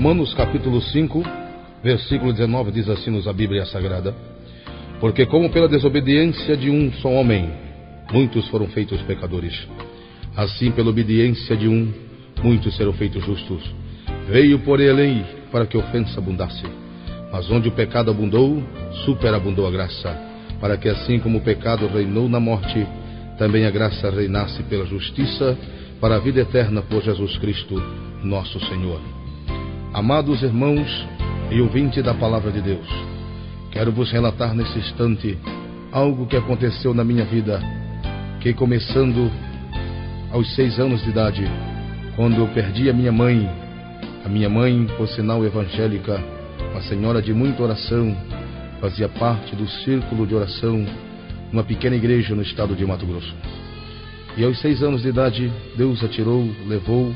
Romanos capítulo 5, versículo 19 diz assim nos a Bíblia Sagrada: porque como pela desobediência de um só homem muitos foram feitos pecadores, assim pela obediência de um muitos serão feitos justos. Veio porém a lei para que a ofensa abundasse, mas onde o pecado abundou, superabundou a graça, para que assim como o pecado reinou na morte, também a graça reinasse pela justiça para a vida eterna por Jesus Cristo, nosso Senhor. Amados irmãos e ouvintes da palavra de Deus, quero vos relatar nesse instante algo que aconteceu na minha vida, que começando aos 6 anos de idade, quando eu perdi a minha mãe, por sinal evangélica, uma senhora de muita oração, fazia parte do círculo de oração numa pequena igreja no estado de Mato Grosso. E aos 6 anos de idade, Deus a tirou, levou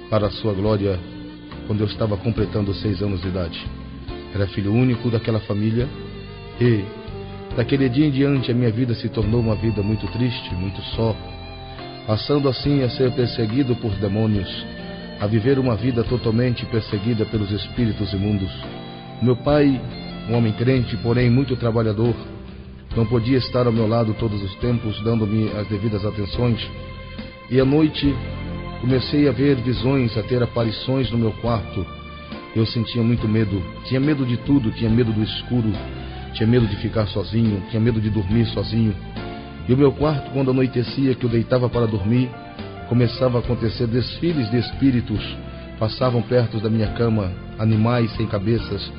para a sua glória, quando eu estava completando 6 anos de idade. Era filho único daquela família e daquele dia em diante a minha vida se tornou uma vida muito triste, muito só, passando assim a ser perseguido por demônios, a viver uma vida totalmente perseguida pelos espíritos imundos. Meu pai, um homem crente, porém muito trabalhador, não podia estar ao meu lado todos os tempos, dando-me as devidas atenções. E à noite comecei a ver visões, a ter aparições no meu quarto. Eu sentia muito medo, tinha medo de tudo, tinha medo do escuro, tinha medo de ficar sozinho, tinha medo de dormir sozinho. E o meu quarto, quando anoitecia, que eu deitava para dormir, começava a acontecer desfiles de espíritos, passavam perto da minha cama, animais sem cabeças,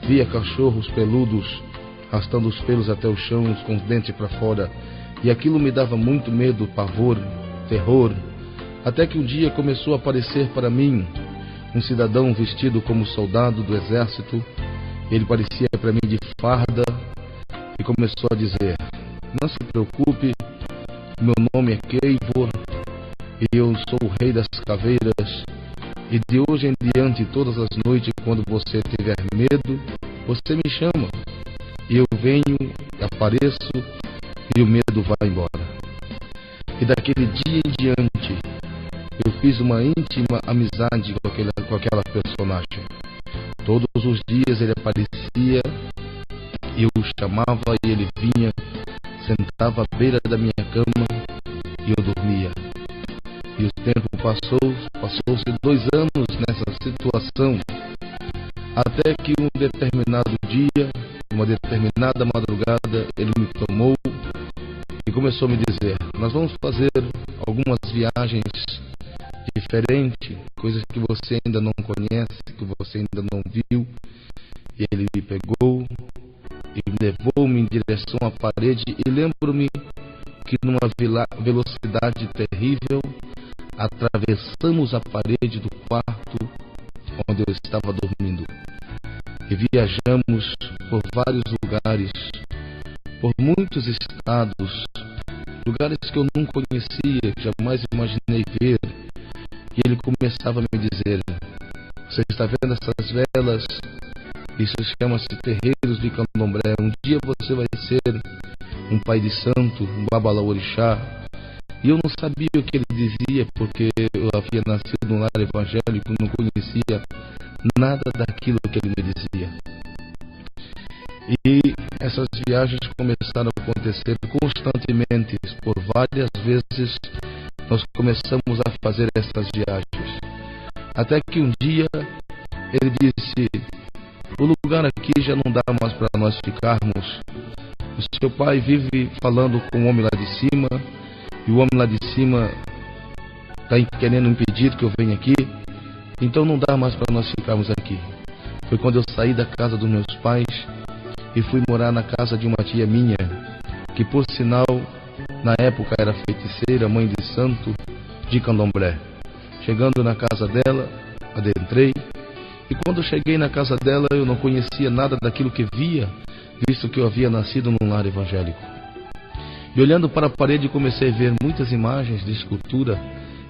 via cachorros peludos, arrastando os pelos até o chão, com os dentes para fora, e aquilo me dava muito medo, pavor, terror, até que um dia começou a aparecer para mim um cidadão vestido como soldado do exército. Ele parecia para mim de farda e começou a dizer: não se preocupe, meu nome é Keivor e eu sou o rei das caveiras, e de hoje em diante, todas as noites, quando você tiver medo, você me chama, e eu venho, apareço, e o medo vai embora. E daquele dia em diante, eu fiz uma íntima amizade com aquela personagem. Todos os dias ele aparecia, eu o chamava e ele vinha, sentava à beira da minha cama e eu dormia. E o tempo passou-se 2 anos nessa situação, até que um determinado dia, uma determinada madrugada, ele me tomou e começou a me dizer: nós vamos fazer algumas viagens diferentes, coisas que você ainda não conhece, que você ainda não viu. E ele me pegou e me levou-me em direção à parede, e lembro-me que numa velocidade terrível atravessamos a parede do quarto onde eu estava dormindo e viajamos por vários lugares, por muitos estados, lugares que eu não conhecia, que jamais imaginei ver. E ele começava a me dizer: você está vendo essas velas? Isso chama-se terreiros de candomblé. Um dia você vai ser um pai de santo, um babalaorixá. E eu não sabia o que ele dizia, porque eu havia nascido num lar evangélico, não conhecia nada daquilo que ele me dizia. E essas viagens começaram a acontecer constantemente. Por várias vezes nós começamos a fazer essas viagens, até que um dia ele disse: o lugar aqui já não dá mais para nós ficarmos. O seu pai vive falando com o homem lá de cima, e o homem lá de cima está querendo impedir que eu venha aqui, então não dá mais para nós ficarmos aqui. Foi quando eu saí da casa dos meus pais e fui morar na casa de uma tia minha, que por sinal na época era feiticeira, mãe de santo de candomblé. Chegando na casa dela, adentrei, e quando cheguei na casa dela eu não conhecia nada daquilo que via, visto que eu havia nascido num lar evangélico. E olhando para a parede comecei a ver muitas imagens de escultura,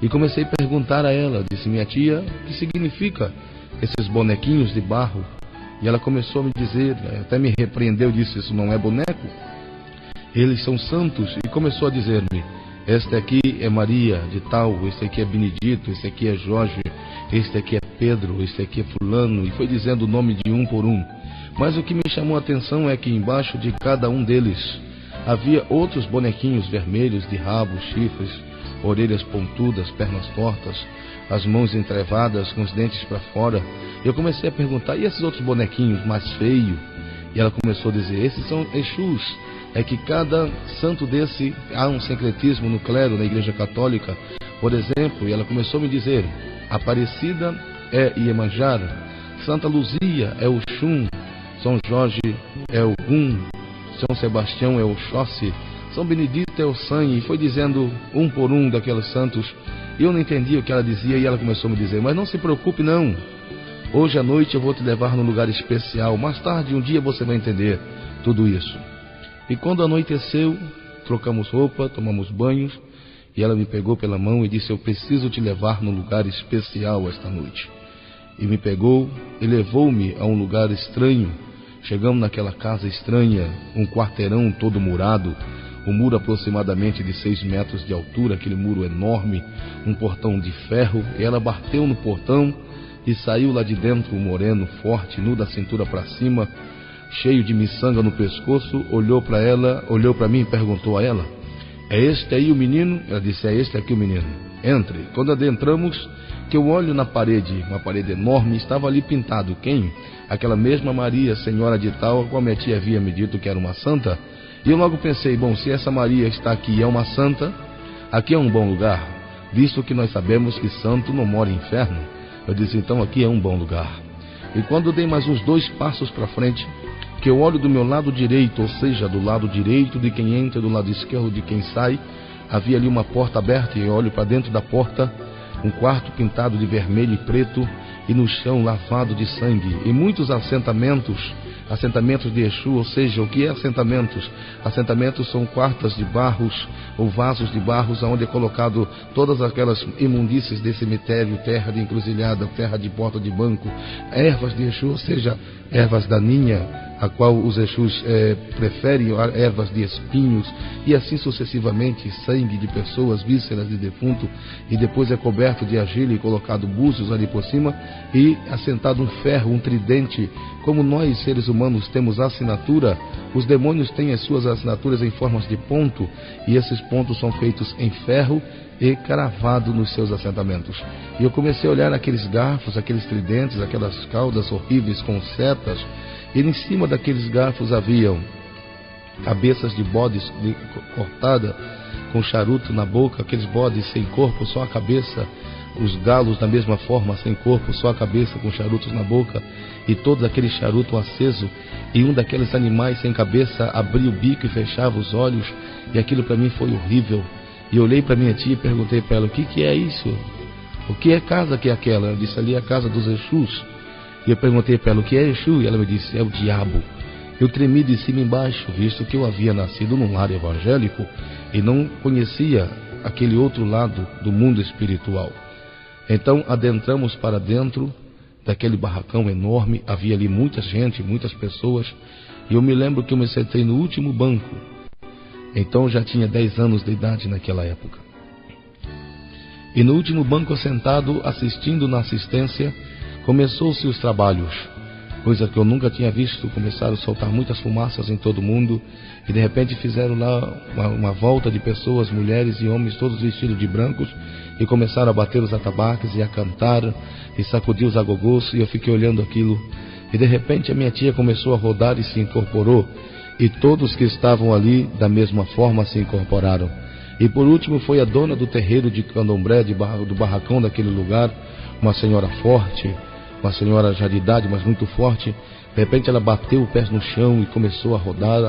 e comecei a perguntar a ela, disse: minha tia, o que significa esses bonequinhos de barro? E ela começou a me dizer, até me repreendeu, disse: isso não é boneco, eles são santos. E começou a dizer-me: este aqui é Maria de tal, este aqui é Benedito, este aqui é Jorge, este aqui é Pedro, este aqui é fulano, e foi dizendo o nome de um por um. Mas o que me chamou a atenção é que embaixo de cada um deles havia outros bonequinhos vermelhos de rabo, chifres, orelhas pontudas, pernas tortas, as mãos entrevadas com os dentes para fora. Eu comecei a perguntar, e esses outros bonequinhos mais feios? E ela começou a dizer, esses são Exus. É que cada santo desse, há um sincretismo no clero, na Igreja Católica. Por exemplo, e ela começou a me dizer, Aparecida é Iemanjá, Santa Luzia é Oxum, São Jorge é Ogum, São Sebastião é Oxóssi, São Benedito é o Sangue. E foi dizendo um por um daqueles santos. Eu não entendi o que ela dizia e ela começou a me dizer, mas não se preocupe não, hoje à noite eu vou te levar num lugar especial, mais tarde um dia você vai entender tudo isso. E quando anoiteceu, trocamos roupa, tomamos banhos, e ela me pegou pela mão e disse, eu preciso te levar num lugar especial esta noite. E me pegou e levou-me a um lugar estranho. Chegamos naquela casa estranha, um quarteirão todo murado, um muro aproximadamente de 6 metros de altura, aquele muro enorme, um portão de ferro, e ela bateu no portão e saiu lá de dentro, um moreno, forte, nu da cintura para cima, cheio de miçanga no pescoço, olhou para ela, olhou para mim e perguntou a ela, é este aí o menino? Ela disse, é este aqui o menino. Entre. Quando adentramos, que eu olho na parede, uma parede enorme, estava ali pintado, quem? Aquela mesma Maria, senhora de tal, a qual minha tia havia me dito que era uma santa. E eu logo pensei, bom, se essa Maria está aqui e é uma santa, aqui é um bom lugar, visto que nós sabemos que santo não mora em inferno. Eu disse, então aqui é um bom lugar. E quando dei mais uns 2 passos para frente, que eu olho do meu lado direito, ou seja, do lado direito de quem entra, do lado esquerdo de quem sai, havia ali uma porta aberta, e eu olho para dentro da porta, um quarto pintado de vermelho e preto, e no chão lavado de sangue, e muitos assentamentos de Exu. Ou seja, o que é assentamentos? Assentamentos são quartas de barros ou vasos de barros, onde é colocado todas aquelas imundícies de cemitério, terra de encruzilhada, terra de porta de banco, ervas de Exu, ou seja, ervas daninha, a qual os Exus preferem, ervas de espinhos, e assim sucessivamente, sangue de pessoas, vísceras de defunto, e depois é coberto de argila e colocado búzios ali por cima, e assentado um ferro, um tridente. Como nós, seres humanos, temos assinatura, os demônios têm as suas assinaturas em formas de ponto, e esses pontos são feitos em ferro e cravado nos seus assentamentos. E eu comecei a olhar aqueles garfos, aqueles tridentes, aquelas caudas horríveis com setas, e em cima daqueles garfos haviam cabeças de bodes cortada com charuto na boca, aqueles bodes sem corpo, só a cabeça, os galos da mesma forma, sem corpo, só a cabeça com charutos na boca, e todo aquele charuto aceso, e um daqueles animais sem cabeça abria o bico e fechava os olhos, e aquilo para mim foi horrível. E eu olhei para minha tia e perguntei para ela, o que é isso? O que é casa que é aquela? Ela disse, ali é a casa dos Exus. E eu perguntei para ela, o que é Exu? E ela me disse, é o diabo. Eu tremi de cima e embaixo, visto que eu havia nascido num lar evangélico e não conhecia aquele outro lado do mundo espiritual. Então adentramos para dentro daquele barracão enorme, havia ali muita gente, muitas pessoas, e eu me lembro que eu me sentei no último banco. Então eu já tinha 10 anos de idade naquela época. E no último banco sentado, assistindo na assistência, começou-se os trabalhos, coisa que eu nunca tinha visto. Começaram a soltar muitas fumaças em todo mundo, e de repente fizeram lá uma volta de pessoas, mulheres e homens, todos vestidos de brancos, e começaram a bater os atabaques e a cantar e sacudir os agogôs, e eu fiquei olhando aquilo, e de repente a minha tia começou a rodar e se incorporou, e todos que estavam ali da mesma forma se incorporaram. E por último foi a dona do terreiro de candomblé, do barracão daquele lugar, uma senhora forte, uma senhora já de idade, mas muito forte. De repente ela bateu o pé no chão e começou a rodar,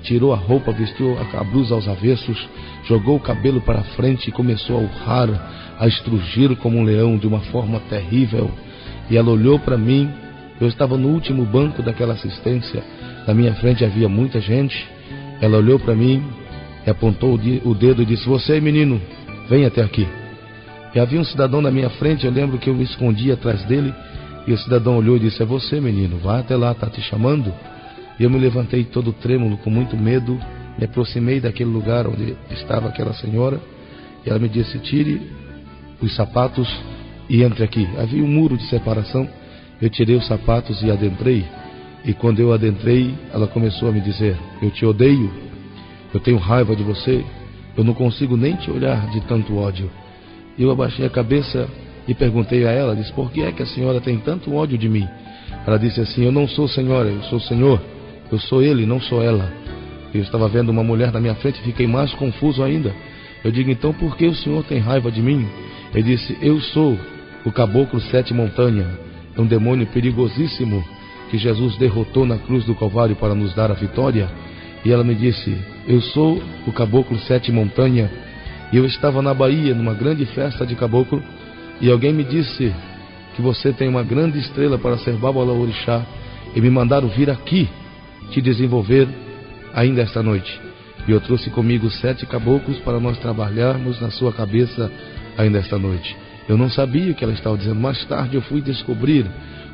tirou a roupa, vestiu a blusa aos avessos, jogou o cabelo para frente e começou a urrar, a estrugir como um leão de uma forma terrível. E ela olhou para mim, eu estava no último banco daquela assistência, na minha frente havia muita gente. Ela olhou para mim e apontou o dedo e disse, você menino, vem até aqui. E havia um cidadão na minha frente, eu lembro que eu me escondi atrás dele, e o cidadão olhou e disse, é você menino, vai até lá, está te chamando. E eu me levantei todo trêmulo, com muito medo, me aproximei daquele lugar onde estava aquela senhora, e ela me disse, tire os sapatos e entre aqui. Havia um muro de separação. Eu tirei os sapatos e adentrei. E quando eu adentrei, ela começou a me dizer: eu te odeio, eu tenho raiva de você, eu não consigo nem te olhar de tanto ódio. Eu abaixei a cabeça e perguntei a ela, disse: por que é que a senhora tem tanto ódio de mim? Ela disse assim: eu não sou senhora, eu sou senhor, eu sou ele, não sou ela. Eu estava vendo uma mulher na minha frente e fiquei mais confuso ainda. Eu digo: então por que o senhor tem raiva de mim? Ele disse: eu sou o caboclo Sete Montanha, é um demônio perigosíssimo que Jesus derrotou na cruz do Calvário para nos dar a vitória. E ela me disse: eu sou o caboclo Sete Montanha. E eu estava na Bahia, numa grande festa de caboclo, e alguém me disse que você tem uma grande estrela para ser Babalaorixá, e me mandaram vir aqui te desenvolver ainda esta noite. E eu trouxe comigo 7 caboclos para nós trabalharmos na sua cabeça ainda esta noite. Eu não sabia o que ela estava dizendo. Mais tarde eu fui descobrir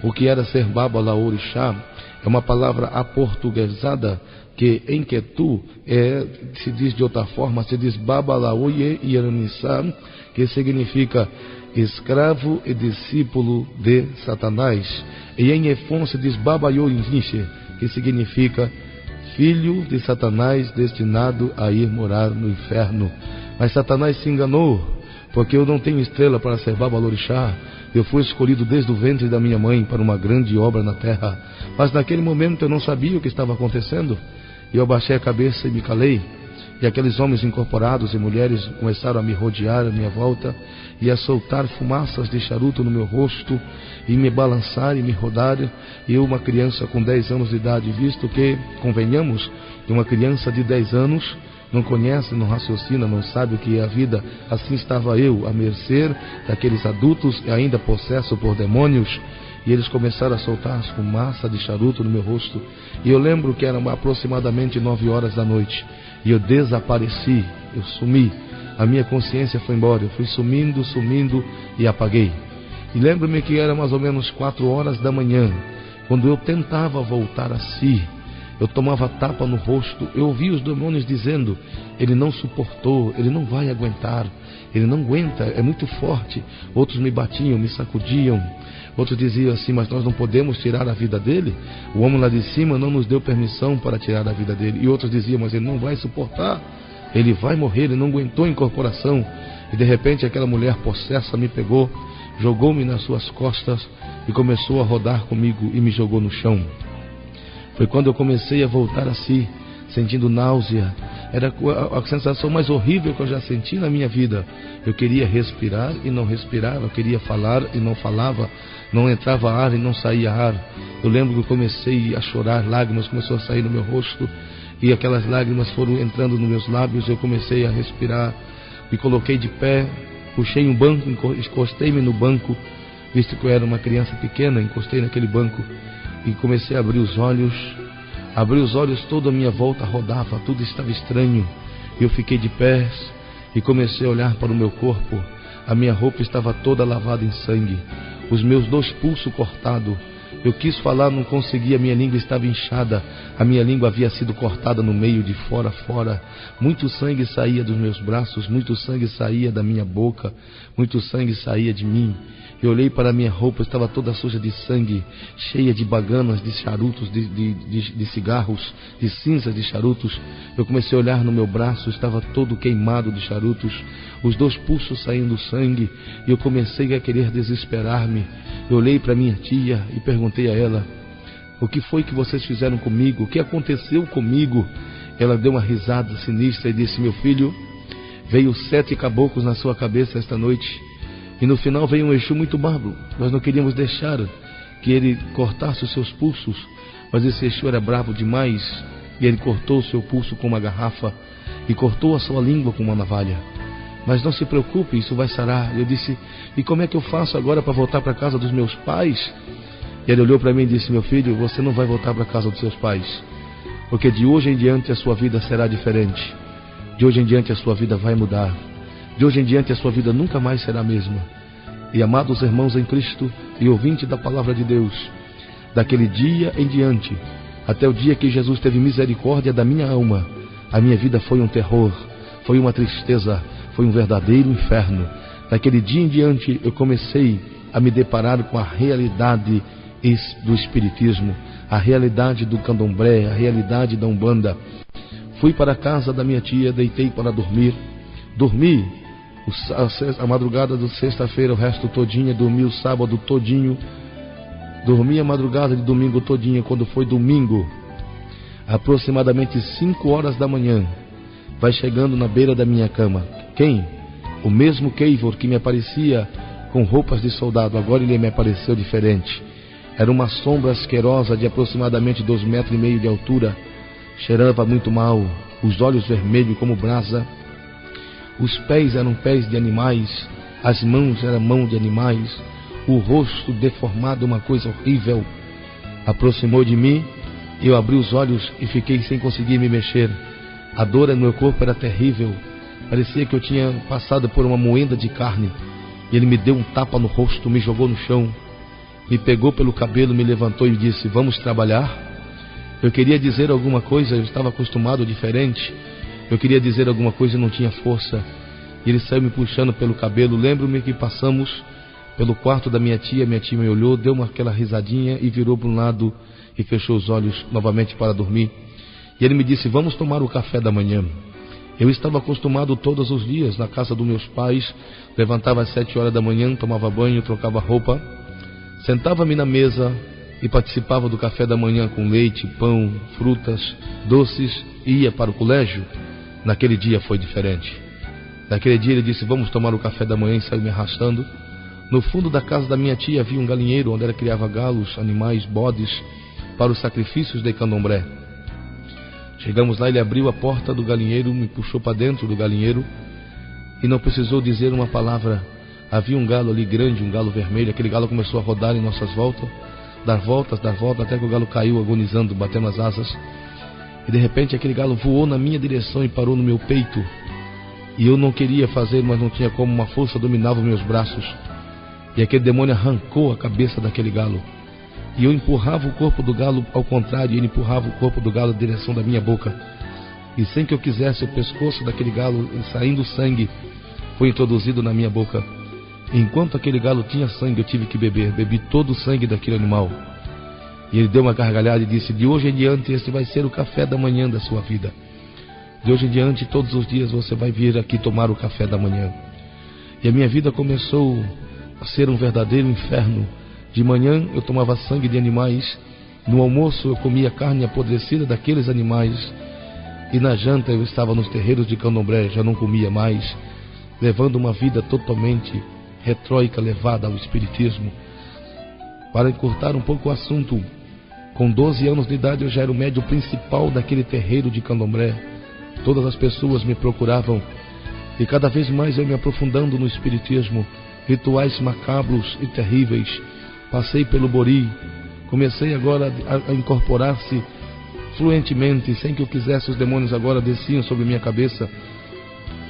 o que era ser Babalaorixá. É uma palavra aportuguesada que em Quetu se diz de outra forma, se diz Babalaoye Yeranissá, que significa escravo e discípulo de Satanás. E em Efon se diz Babayoiniche, que significa filho de Satanás destinado a ir morar no inferno. Mas Satanás se enganou, porque eu não tenho estrela para ser Babalorixá. Eu fui escolhido desde o ventre da minha mãe para uma grande obra na terra. Mas naquele momento eu não sabia o que estava acontecendo. E eu abaixei a cabeça e me calei. E aqueles homens incorporados e mulheres começaram a me rodear à minha volta e a soltar fumaças de charuto no meu rosto e me balançar e me rodar. E eu, uma criança com 10 anos de idade, visto que, convenhamos, que uma criança de 10 anos não conhece, não raciocina, não sabe o que é a vida, assim estava eu, à mercê daqueles adultos e ainda possesso por demônios. E eles começaram a soltar fumaça de charuto no meu rosto. E eu lembro que eram aproximadamente 9 horas da noite. E eu desapareci, eu sumi. A minha consciência foi embora, eu fui sumindo e apaguei. E lembro-me que era mais ou menos 4 horas da manhã, quando eu tentava voltar a si. Eu tomava tapa no rosto, eu ouvia os demônios dizendo: ele não suportou, ele não vai aguentar, ele não aguenta, é muito forte. Outros me batiam, me sacudiam. Outros diziam assim: mas nós não podemos tirar a vida dele? O homem lá de cima não nos deu permissão para tirar a vida dele. E outros diziam: mas ele não vai suportar, ele vai morrer, ele não aguentou a incorporação. E de repente aquela mulher possessa me pegou, jogou-me nas suas costas e começou a rodar comigo e me jogou no chão. Foi quando eu comecei a voltar a si, sentindo náusea. Era a sensação mais horrível que eu já senti na minha vida. Eu queria respirar e não respirava, eu queria falar e não falava, não entrava ar e não saía ar. Eu lembro que eu comecei a chorar, lágrimas começaram a sair no meu rosto, e aquelas lágrimas foram entrando nos meus lábios. Eu comecei a respirar, me coloquei de pé, puxei um banco, encostei-me no banco, visto que eu era uma criança pequena, encostei naquele banco e comecei a abrir os olhos. Abri os olhos, toda a minha volta rodava, tudo estava estranho. Eu fiquei de pés e comecei a olhar para o meu corpo. A minha roupa estava toda lavada em sangue, os meus 2 pulsos cortados. Eu quis falar, não conseguia, a minha língua estava inchada. A minha língua havia sido cortada no meio, de fora a fora. Muito sangue saía dos meus braços, muito sangue saía da minha boca, muito sangue saía de mim. Eu olhei para a minha roupa, estava toda suja de sangue, cheia de baganas, de charutos, de cigarros, de cinzas de charutos. Eu comecei a olhar no meu braço, estava todo queimado de charutos, os 2 pulsos saindo sangue, e eu comecei a querer desesperar-me. Eu olhei para minha tia e perguntei a ela: o que foi que vocês fizeram comigo? O que aconteceu comigo? Ela deu uma risada sinistra e disse: meu filho, veio 7 caboclos na sua cabeça esta noite. E no final veio um Exu muito bravo. Nós não queríamos deixar que ele cortasse os seus pulsos, mas esse Exu era bravo demais, e ele cortou o seu pulso com uma garrafa e cortou a sua língua com uma navalha. Mas não se preocupe, isso vai sarar. Eu disse: e como é que eu faço agora para voltar para a casa dos meus pais? E ele olhou para mim e disse: meu filho, você não vai voltar para a casa dos seus pais, porque de hoje em diante a sua vida será diferente. De hoje em diante a sua vida vai mudar. De hoje em diante a sua vida nunca mais será a mesma. E amados irmãos em Cristo e ouvinte da palavra de Deus, daquele dia em diante, até o dia que Jesus teve misericórdia da minha alma, a minha vida foi um terror, foi uma tristeza, foi um verdadeiro inferno. Daquele dia em diante eu comecei a me deparar com a realidade do espiritismo, a realidade do candomblé, a realidade da Umbanda. Fui para a casa da minha tia, deitei para dormir. Dormi a madrugada de sexta-feira o resto todinho, dormi o sábado todinho, dormi a madrugada de domingo todinho. Quando foi domingo, aproximadamente 5 horas da manhã, vai chegando na beira da minha cama. Quem? O mesmo Keivor que me aparecia com roupas de soldado, agora ele me apareceu diferente. Era uma sombra asquerosa de aproximadamente 2,5 metros de altura. Cheirava muito mal, os olhos vermelhos como brasa. Os pés eram pés de animais, as mãos eram mãos de animais, o rosto deformado, uma coisa horrível. Aproximou de mim, eu abri os olhos e fiquei sem conseguir me mexer. A dor no meu corpo era terrível, parecia que eu tinha passado por uma moenda de carne. E ele me deu um tapa no rosto, me jogou no chão, me pegou pelo cabelo, me levantou e disse: vamos trabalhar? Eu queria dizer alguma coisa, eu estava acostumado diferente. Eu queria dizer alguma coisa e não tinha força. E ele saiu me puxando pelo cabelo. Lembro-me que passamos pelo quarto da minha tia me olhou, deu aquela risadinha e virou para um lado e fechou os olhos novamente para dormir. E ele me disse: vamos tomar o café da manhã. Eu estava acostumado todos os dias na casa dos meus pais, levantava às 7 horas da manhã, tomava banho, trocava roupa, sentava-me na mesa e participava do café da manhã com leite, pão, frutas, doces e ia para o colégio. Naquele dia foi diferente. Naquele dia ele disse: vamos tomar o café da manhã, e saiu me arrastando. No fundo da casa da minha tia havia um galinheiro onde ela criava galos, animais, bodes para os sacrifícios de candomblé. Chegamos lá, ele abriu a porta do galinheiro, me puxou para dentro do galinheiro e não precisou dizer uma palavra. Havia um galo ali grande, um galo vermelho. Aquele galo começou a rodar em nossas voltas, dar voltas, até que o galo caiu agonizando, batendo as asas. E de repente aquele galo voou na minha direção e parou no meu peito. E eu não queria fazer, mas não tinha como, uma força dominava os meus braços. E aquele demônio arrancou a cabeça daquele galo. E eu empurrava o corpo do galo ao contrário, e ele empurrava o corpo do galo na direção da minha boca. E sem que eu quisesse, o pescoço daquele galo, saindo sangue, foi introduzido na minha boca. E enquanto aquele galo tinha sangue, eu tive que beber. Bebi todo o sangue daquele animal. E ele deu uma gargalhada e disse: de hoje em diante esse vai ser o café da manhã da sua vida. De hoje em diante, todos os dias você vai vir aqui tomar o café da manhã. E a minha vida começou a ser um verdadeiro inferno. De manhã eu tomava sangue de animais, no almoço eu comia carne apodrecida daqueles animais, e na janta eu estava nos terreiros de candomblé, já não comia mais, levando uma vida totalmente retróica, levada ao espiritismo. Para encurtar um pouco o assunto, com 12 anos de idade eu já era o médium principal daquele terreiro de candomblé. Todas as pessoas me procuravam, e cada vez mais eu me aprofundando no espiritismo, rituais macabros e terríveis. Passei pelo Bori, comecei agora a incorporar-se fluentemente, sem que eu quisesse. Os demônios agora desciam sobre minha cabeça.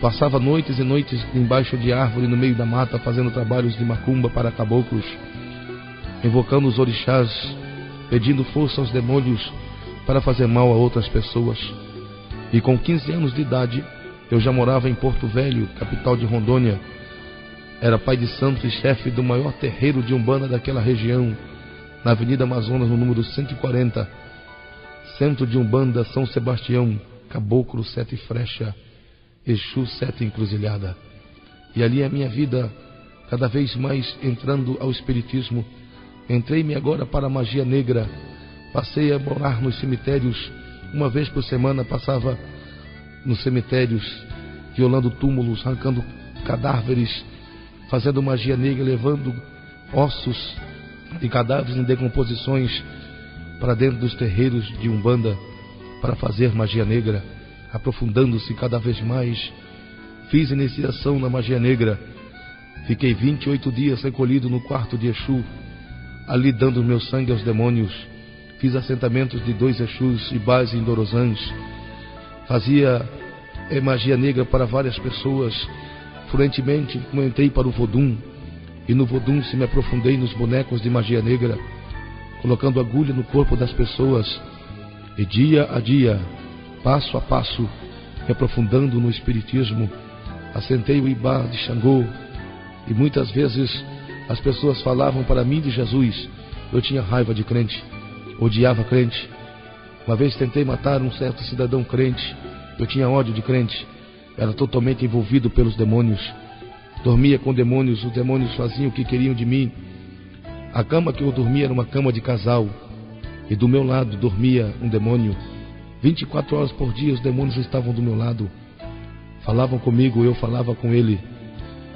Passava noites e noites embaixo de árvore, no meio da mata, fazendo trabalhos de macumba para caboclos, invocando os orixás, pedindo força aos demônios para fazer mal a outras pessoas. E com 15 anos de idade, eu já morava em Porto Velho, capital de Rondônia. Era pai de santo e chefe do maior terreiro de Umbanda daquela região, na Avenida Amazonas, no número 140. Centro de Umbanda, São Sebastião, Caboclo, Sete Frecha, Exu, Sete Encruzilhada. E ali a minha vida, cada vez mais entrando ao espiritismo. Entrei-me agora para a magia negra. Passei a morar nos cemitérios. Uma vez por semana passava nos cemitérios, violando túmulos, arrancando cadáveres, fazendo magia negra, levando ossos de cadáveres em decomposições para dentro dos terreiros de Umbanda para fazer magia negra, aprofundando-se cada vez mais. Fiz iniciação na magia negra. Fiquei 28 dias recolhido no quarto de Exu, ali dando meu sangue aos demônios. Fiz assentamentos de 2 Exus e base em Dorozãs. Fazia magia negra para várias pessoas. Fluentemente entrei para o Vodum, e no Vodum se me aprofundei nos bonecos de magia negra, colocando agulha no corpo das pessoas, e dia a dia, passo a passo, me aprofundando no espiritismo. Assentei o Ibá de Xangô, E muitas vezes as pessoas falavam para mim de Jesus. Eu tinha raiva de crente, odiava crente. Uma vez tentei matar um certo cidadão crente. Eu tinha ódio de crente. Era totalmente envolvido pelos demônios. Dormia com demônios, os demônios faziam o que queriam de mim. A cama que eu dormia era uma cama de casal. E do meu lado dormia um demônio. 24 horas por dia os demônios estavam do meu lado. Falavam comigo, eu falava com ele.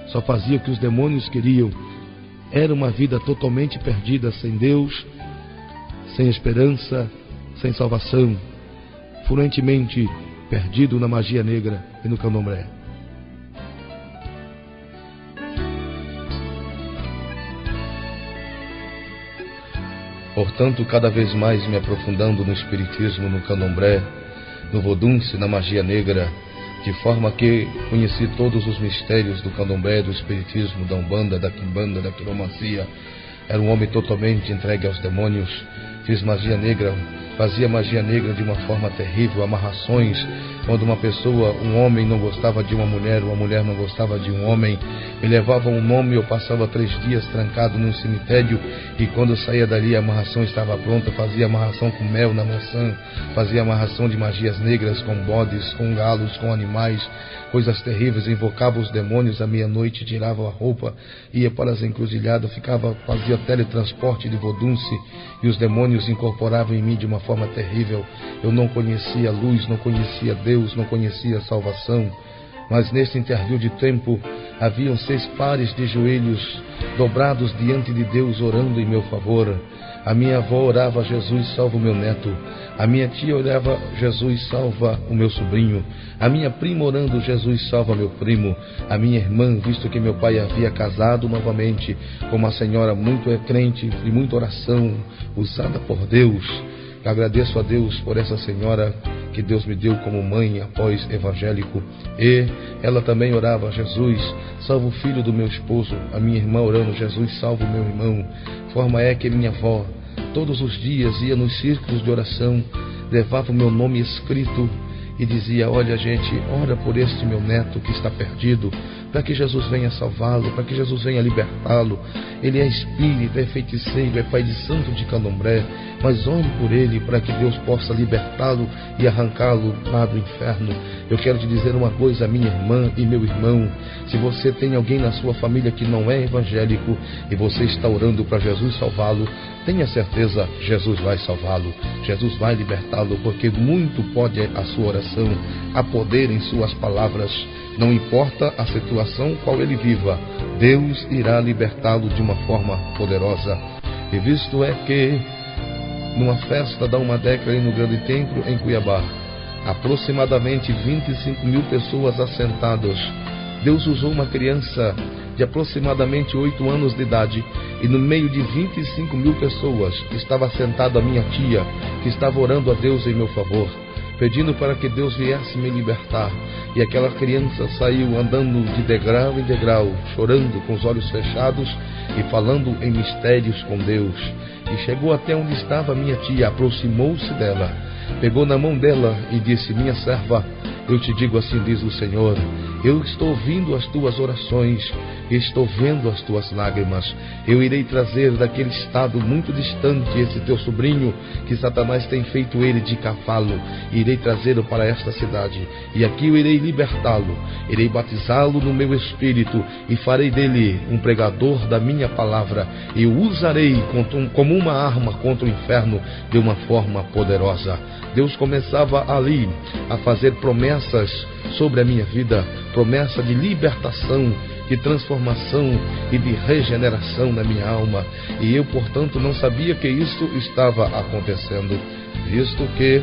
Só fazia o que os demônios queriam. Era uma vida totalmente perdida, sem Deus, sem esperança, sem salvação. Fluentemente perdido na magia negra e no candomblé. Portanto, cada vez mais me aprofundando no espiritismo, no candomblé, no vodunce, na magia negra, de forma que conheci todos os mistérios do candomblé, do espiritismo, da umbanda, da quimbanda, da quiromancia. Era um homem totalmente entregue aos demônios. Fiz magia negra, fazia magia negra de uma forma terrível, amarrações. Quando uma pessoa, um homem não gostava de uma mulher não gostava de um homem, me levavam um nome e eu passava 3 dias trancado num cemitério, e quando eu saía dali a amarração estava pronta. Fazia amarração com mel na maçã, fazia amarração de magias negras com bodes, com galos, com animais, coisas terríveis. Invocava os demônios à meia-noite, tirava a roupa, ia para as encruzilhadas, fazia teletransporte de vodunce, e os demônios incorporavam em mim de uma forma terrível. Eu não conhecia a luz, não conhecia Deus, não conhecia a salvação. Mas neste intervalo de tempo haviam 6 pares de joelhos dobrados diante de Deus, orando em meu favor. A minha avó orava: Jesus, salva o meu neto. A minha tia orava: Jesus, salva o meu sobrinho. A minha prima orando: Jesus, salva meu primo. A minha irmã, visto que meu pai havia casado novamente com uma senhora muito crente, de muita oração, usada por Deus. Agradeço a Deus por essa senhora que Deus me deu como mãe após evangélico. E ela também orava: Jesus, salva o filho do meu esposo. A minha irmã orando: Jesus, salva o meu irmão. Forma é que minha avó todos os dias ia nos círculos de oração, levava o meu nome escrito e dizia: olha, gente, ora por este meu neto que está perdido, para que Jesus venha salvá-lo, para que Jesus venha libertá-lo. Ele é espírito, é feiticeiro, é pai de santo de candomblé, mas ore por ele para que Deus possa libertá-lo e arrancá-lo lá do inferno. Eu quero te dizer uma coisa, minha irmã e meu irmão: se você tem alguém na sua família que não é evangélico e você está orando para Jesus salvá-lo, tenha certeza, Jesus vai salvá-lo, Jesus vai libertá-lo, porque muito pode a sua oração, há poder em suas palavras. Não importa a situação qual ele viva, Deus irá libertá-lo de uma forma poderosa. E visto é que numa festa da Umadeca ali no Grande Templo em Cuiabá, aproximadamente 25 mil pessoas assentadas, Deus usou uma criança de aproximadamente 8 anos de idade, e no meio de 25 mil pessoas estava sentada a minha tia, que estava orando a Deus em meu favor, pedindo para que Deus viesse me libertar. E aquela criança saiu andando de degrau em degrau, chorando com os olhos fechados e falando em mistérios com Deus. E chegou até onde estava minha tia, aproximou-se dela, pegou na mão dela e disse: minha serva, eu te digo assim diz o Senhor, eu estou ouvindo as tuas orações, estou vendo as tuas lágrimas. Eu irei trazer daquele estado muito distante esse teu sobrinho, que Satanás tem feito ele de cavalo, e irei trazê-lo para esta cidade, e aqui eu irei libertá-lo, irei batizá-lo no meu espírito, e farei dele um pregador da minha palavra, e o usarei como uma arma contra o inferno de uma forma poderosa. Deus começava ali a fazer promessas sobre a minha vida, promessa de libertação, de transformação e de regeneração na minha alma. E eu, portanto, não sabia que isso estava acontecendo, visto que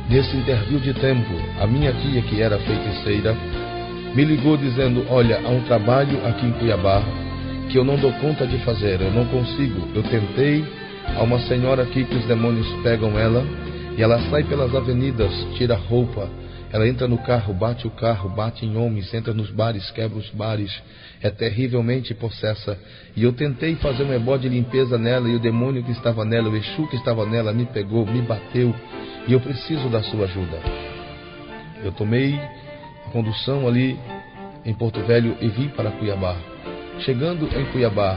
nesse intervalo de tempo, a minha tia, que era feiticeira, me ligou dizendo: olha, há um trabalho aqui em Cuiabá que eu não dou conta de fazer, eu não consigo. Eu tentei, há uma senhora aqui que os demônios pegam ela, e ela sai pelas avenidas, tira a roupa, ela entra no carro, bate em homens, entra nos bares, quebra os bares, é terrivelmente possessa. E eu tentei fazer um ebó de limpeza nela, e o demônio que estava nela, o Exu que estava nela, me pegou, me bateu, e eu preciso da sua ajuda. Eu tomei a condução ali em Porto Velho e vim para Cuiabá. Chegando em Cuiabá,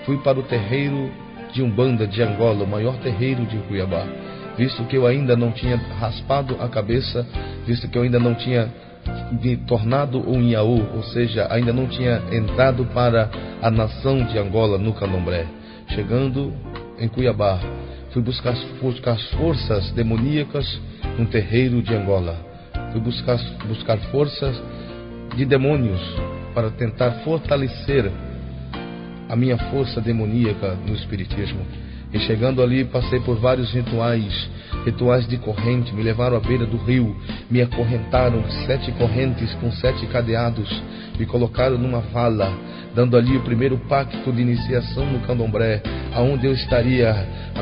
fui para o terreiro de Umbanda de Angola, o maior terreiro de Cuiabá, visto que eu ainda não tinha raspado a cabeça, visto que eu ainda não tinha me tornado um Inhaú, ou seja, ainda não tinha entrado para a nação de Angola no Candomblé. Chegando em Cuiabá, fui buscar forças demoníacas no terreiro de Angola. Fui buscar forças de demônios para tentar fortalecer a minha força demoníaca no espiritismo. E chegando ali, passei por vários rituais de corrente. Me levaram à beira do rio, me acorrentaram 7 correntes com 7 cadeados, me colocaram numa vala, dando ali o primeiro pacto de iniciação no Candomblé, aonde eu estaria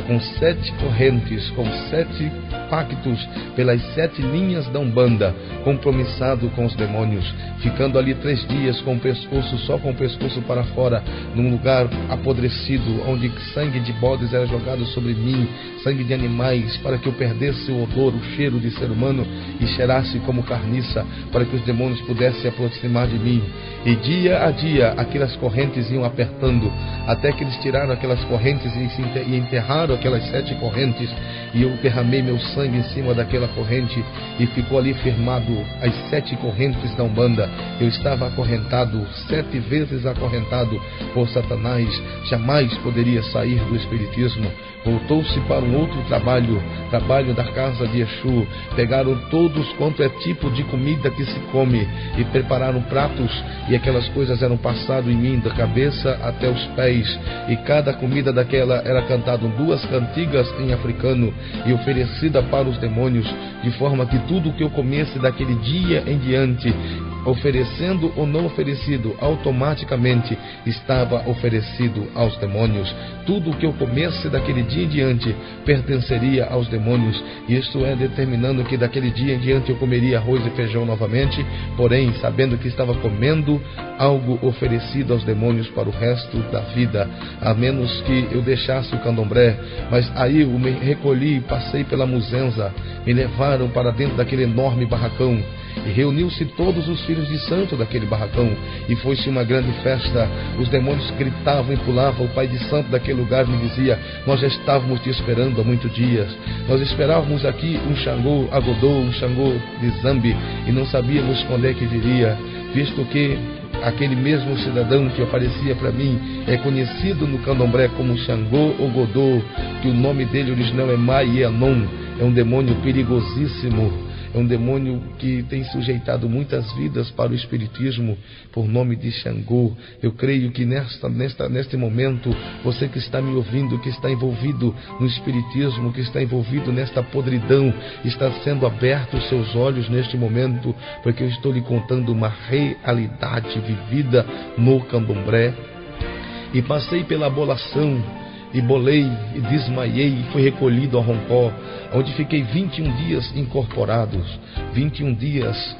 com 7 correntes, com 7 pactos pelas 7 linhas da Umbanda, compromissado com os demônios, ficando ali 3 dias com o pescoço, só com o pescoço para fora, num lugar apodrecido, onde sangue de bodes era jogado sobre mim, sangue de animais, para que eu perdesse o odor, o cheiro de ser humano e cheirasse como carniça, para que os demônios pudessem se aproximar de mim. E dia a dia aquelas correntes iam apertando, até que eles tiraram aquelas correntes e enterraram aquelas 7 correntes, e eu derramei meu sangue em cima daquela corrente, e ficou ali firmado as 7 correntes da Umbanda. Eu estava acorrentado, 7 vezes acorrentado por Satanás, jamais poderia sair do espiritismo. Voltou-se para um outro trabalho da casa de Exu. Pegaram todos quanto é tipo de comida que se come e prepararam pratos, e aquelas coisas eram passadas em mim da cabeça até os pés, e cada comida daquela era cantada 2 cantigas em africano e oferecida para os demônios, de forma que tudo que eu comesse daquele dia em diante, oferecendo ou não oferecido, automaticamente estava oferecido aos demônios. Tudo o que eu comesse daquele dia em diante pertenceria aos demônios. Isto é, determinando que daquele dia em diante eu comeria arroz e feijão novamente, porém sabendo que estava comendo algo oferecido aos demônios para o resto da vida, a menos que eu deixasse o candomblé. Mas aí eu me recolhi, passei pela Muzenza, me levaram para dentro daquele enorme barracão, e reuniu-se todos os filhos de santo daquele barracão, e foi-se uma grande festa. Os demônios gritavam e pulavam. O pai de santo daquele lugar me dizia: nós já estávamos te esperando há muitos dias, nós esperávamos aqui um Xangô Agodô, um Xangô de Zambi, e não sabíamos quando é que viria, visto que aquele mesmo cidadão que aparecia para mim é conhecido no candomblé como Xangô Ogodô, que o nome dele original é Maienon. É um demônio perigosíssimo, é um demônio que tem sujeitado muitas vidas para o espiritismo por nome de Xangô. Eu creio que neste momento, você que está me ouvindo, que está envolvido no espiritismo, que está envolvido nesta podridão, está sendo aberto os seus olhos neste momento, porque eu estou lhe contando uma realidade vivida no candomblé. E passei pela abolação, e bolei, e desmaiei, e fui recolhido a Roncó, onde fiquei 21 dias incorporados, 21 dias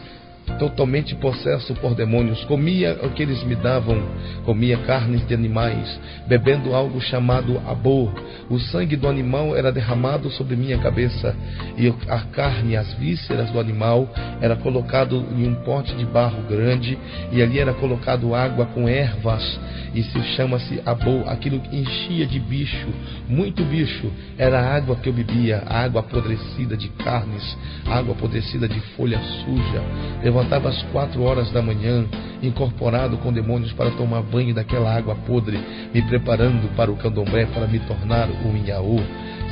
totalmente possesso por demônios. Comia o que eles me davam, comia carnes de animais, bebendo algo chamado abô. O sangue do animal era derramado sobre minha cabeça, e a carne, as vísceras do animal era colocado em um pote de barro grande, e ali era colocado água com ervas, e se chama-se abô. Aquilo que enchia de bicho, muito bicho, era a água que eu bebia, a água apodrecida de carnes, água apodrecida de folha suja. Levantava às 4 horas da manhã, incorporado com demônios, para tomar banho daquela água podre, me preparando para o candomblé, para me tornar um Inhaú.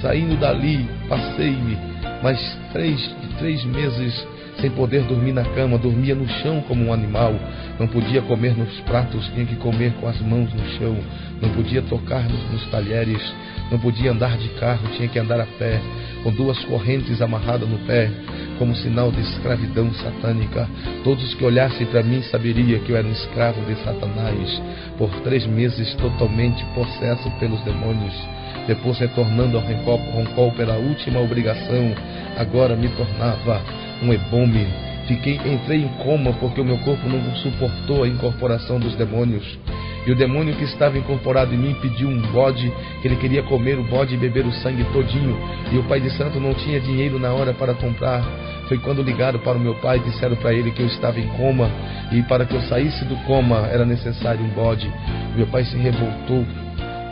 Saindo dali, passei-me mais 3 meses sem poder dormir na cama, dormia no chão como um animal, não podia comer nos pratos, tinha que comer com as mãos no chão, não podia tocar nos talheres, não podia andar de carro, tinha que andar a pé, com 2 correntes amarradas no pé, como sinal de escravidão satânica. Todos que olhassem para mim saberiam que eu era um escravo de Satanás, por 3 meses totalmente possesso pelos demônios. Depois, retornando ao Roncó pela última obrigação, agora me tornava um ebome. Entrei em coma porque o meu corpo não suportou a incorporação dos demônios. E o demônio que estava incorporado em mim pediu um bode, que ele queria comer o bode e beber o sangue todinho. E o pai de santo não tinha dinheiro na hora para comprar. Foi quando ligaram para o meu pai e disseram para ele que eu estava em coma, e para que eu saísse do coma era necessário um bode. Meu pai se revoltou,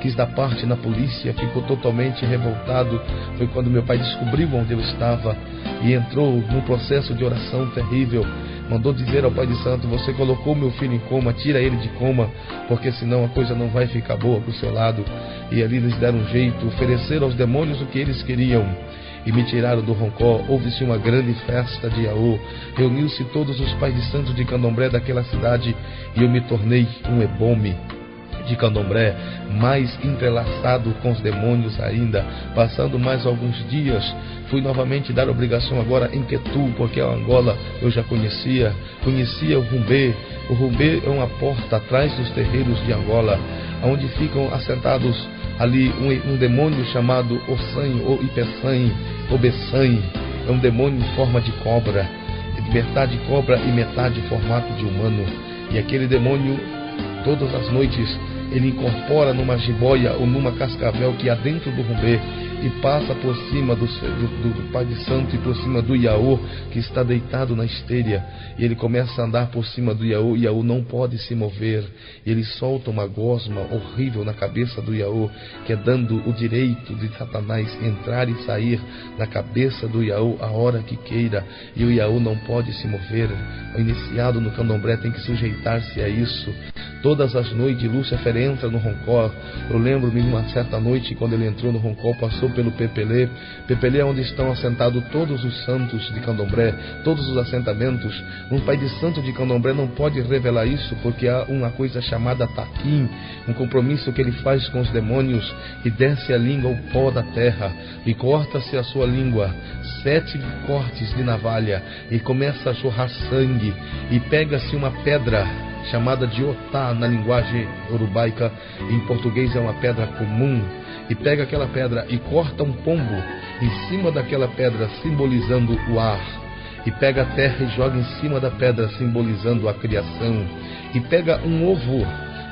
quis dar parte na polícia, ficou totalmente revoltado. Foi quando meu pai descobriu onde eu estava e entrou num processo de oração terrível. Mandou dizer ao pai de santo: você colocou meu filho em coma, tira ele de coma, porque senão a coisa não vai ficar boa para o seu lado. E ali eles deram um jeito, ofereceram aos demônios o que eles queriam e me tiraram do Roncó. Houve-se uma grande festa de Iaô, reuniu-se todos os pais de santos de Candomblé daquela cidade, e eu me tornei um ebome de Candomblé, mais entrelaçado com os demônios ainda. Passando mais alguns dias, fui novamente dar obrigação agora em Quetu, porque a Angola eu já conhecia o Rumbê. O Rumbê é uma porta atrás dos terreiros de Angola, onde ficam assentados ali um demônio chamado Ossanho, ou Ipeçanhe, ou Bessanhe. É um demônio em forma de cobra, metade cobra e metade formato de humano. E aquele demônio, todas as noites, ele incorpora numa jiboia ou numa cascavel que há dentro do Rumbê e passa por cima do pai de santo e por cima do Iaô, que está deitado na esteira. E ele começa a andar por cima do Iaô. Iaô não pode se mover. Ele solta uma gosma horrível na cabeça do Iaô, que é dando o direito de Satanás entrar e sair da cabeça do Iaô a hora que queira. E o Iaô não pode se mover. O iniciado no Candomblé tem que sujeitar-se a isso. Todas as noites Lúcifer entra no Roncó. Eu lembro-me de uma certa noite, quando ele entrou no Roncó, passou pelo Pepelê. Pepelê é onde estão assentados todos os santos de Candomblé, todos os assentamentos. Um pai de santo de Candomblé não pode revelar isso, porque há uma coisa chamada taquim, um compromisso que ele faz com os demônios, e desce a língua ao pó da terra, e corta-se a sua língua, 7 cortes de navalha, e começa a jorrar sangue, e pega-se uma pedra chamada de Otá na linguagem urubaica, em português é uma pedra comum, e pega aquela pedra e corta um pombo em cima daquela pedra, simbolizando o ar, e pega a terra e joga em cima da pedra, simbolizando a criação, e pega um ovo,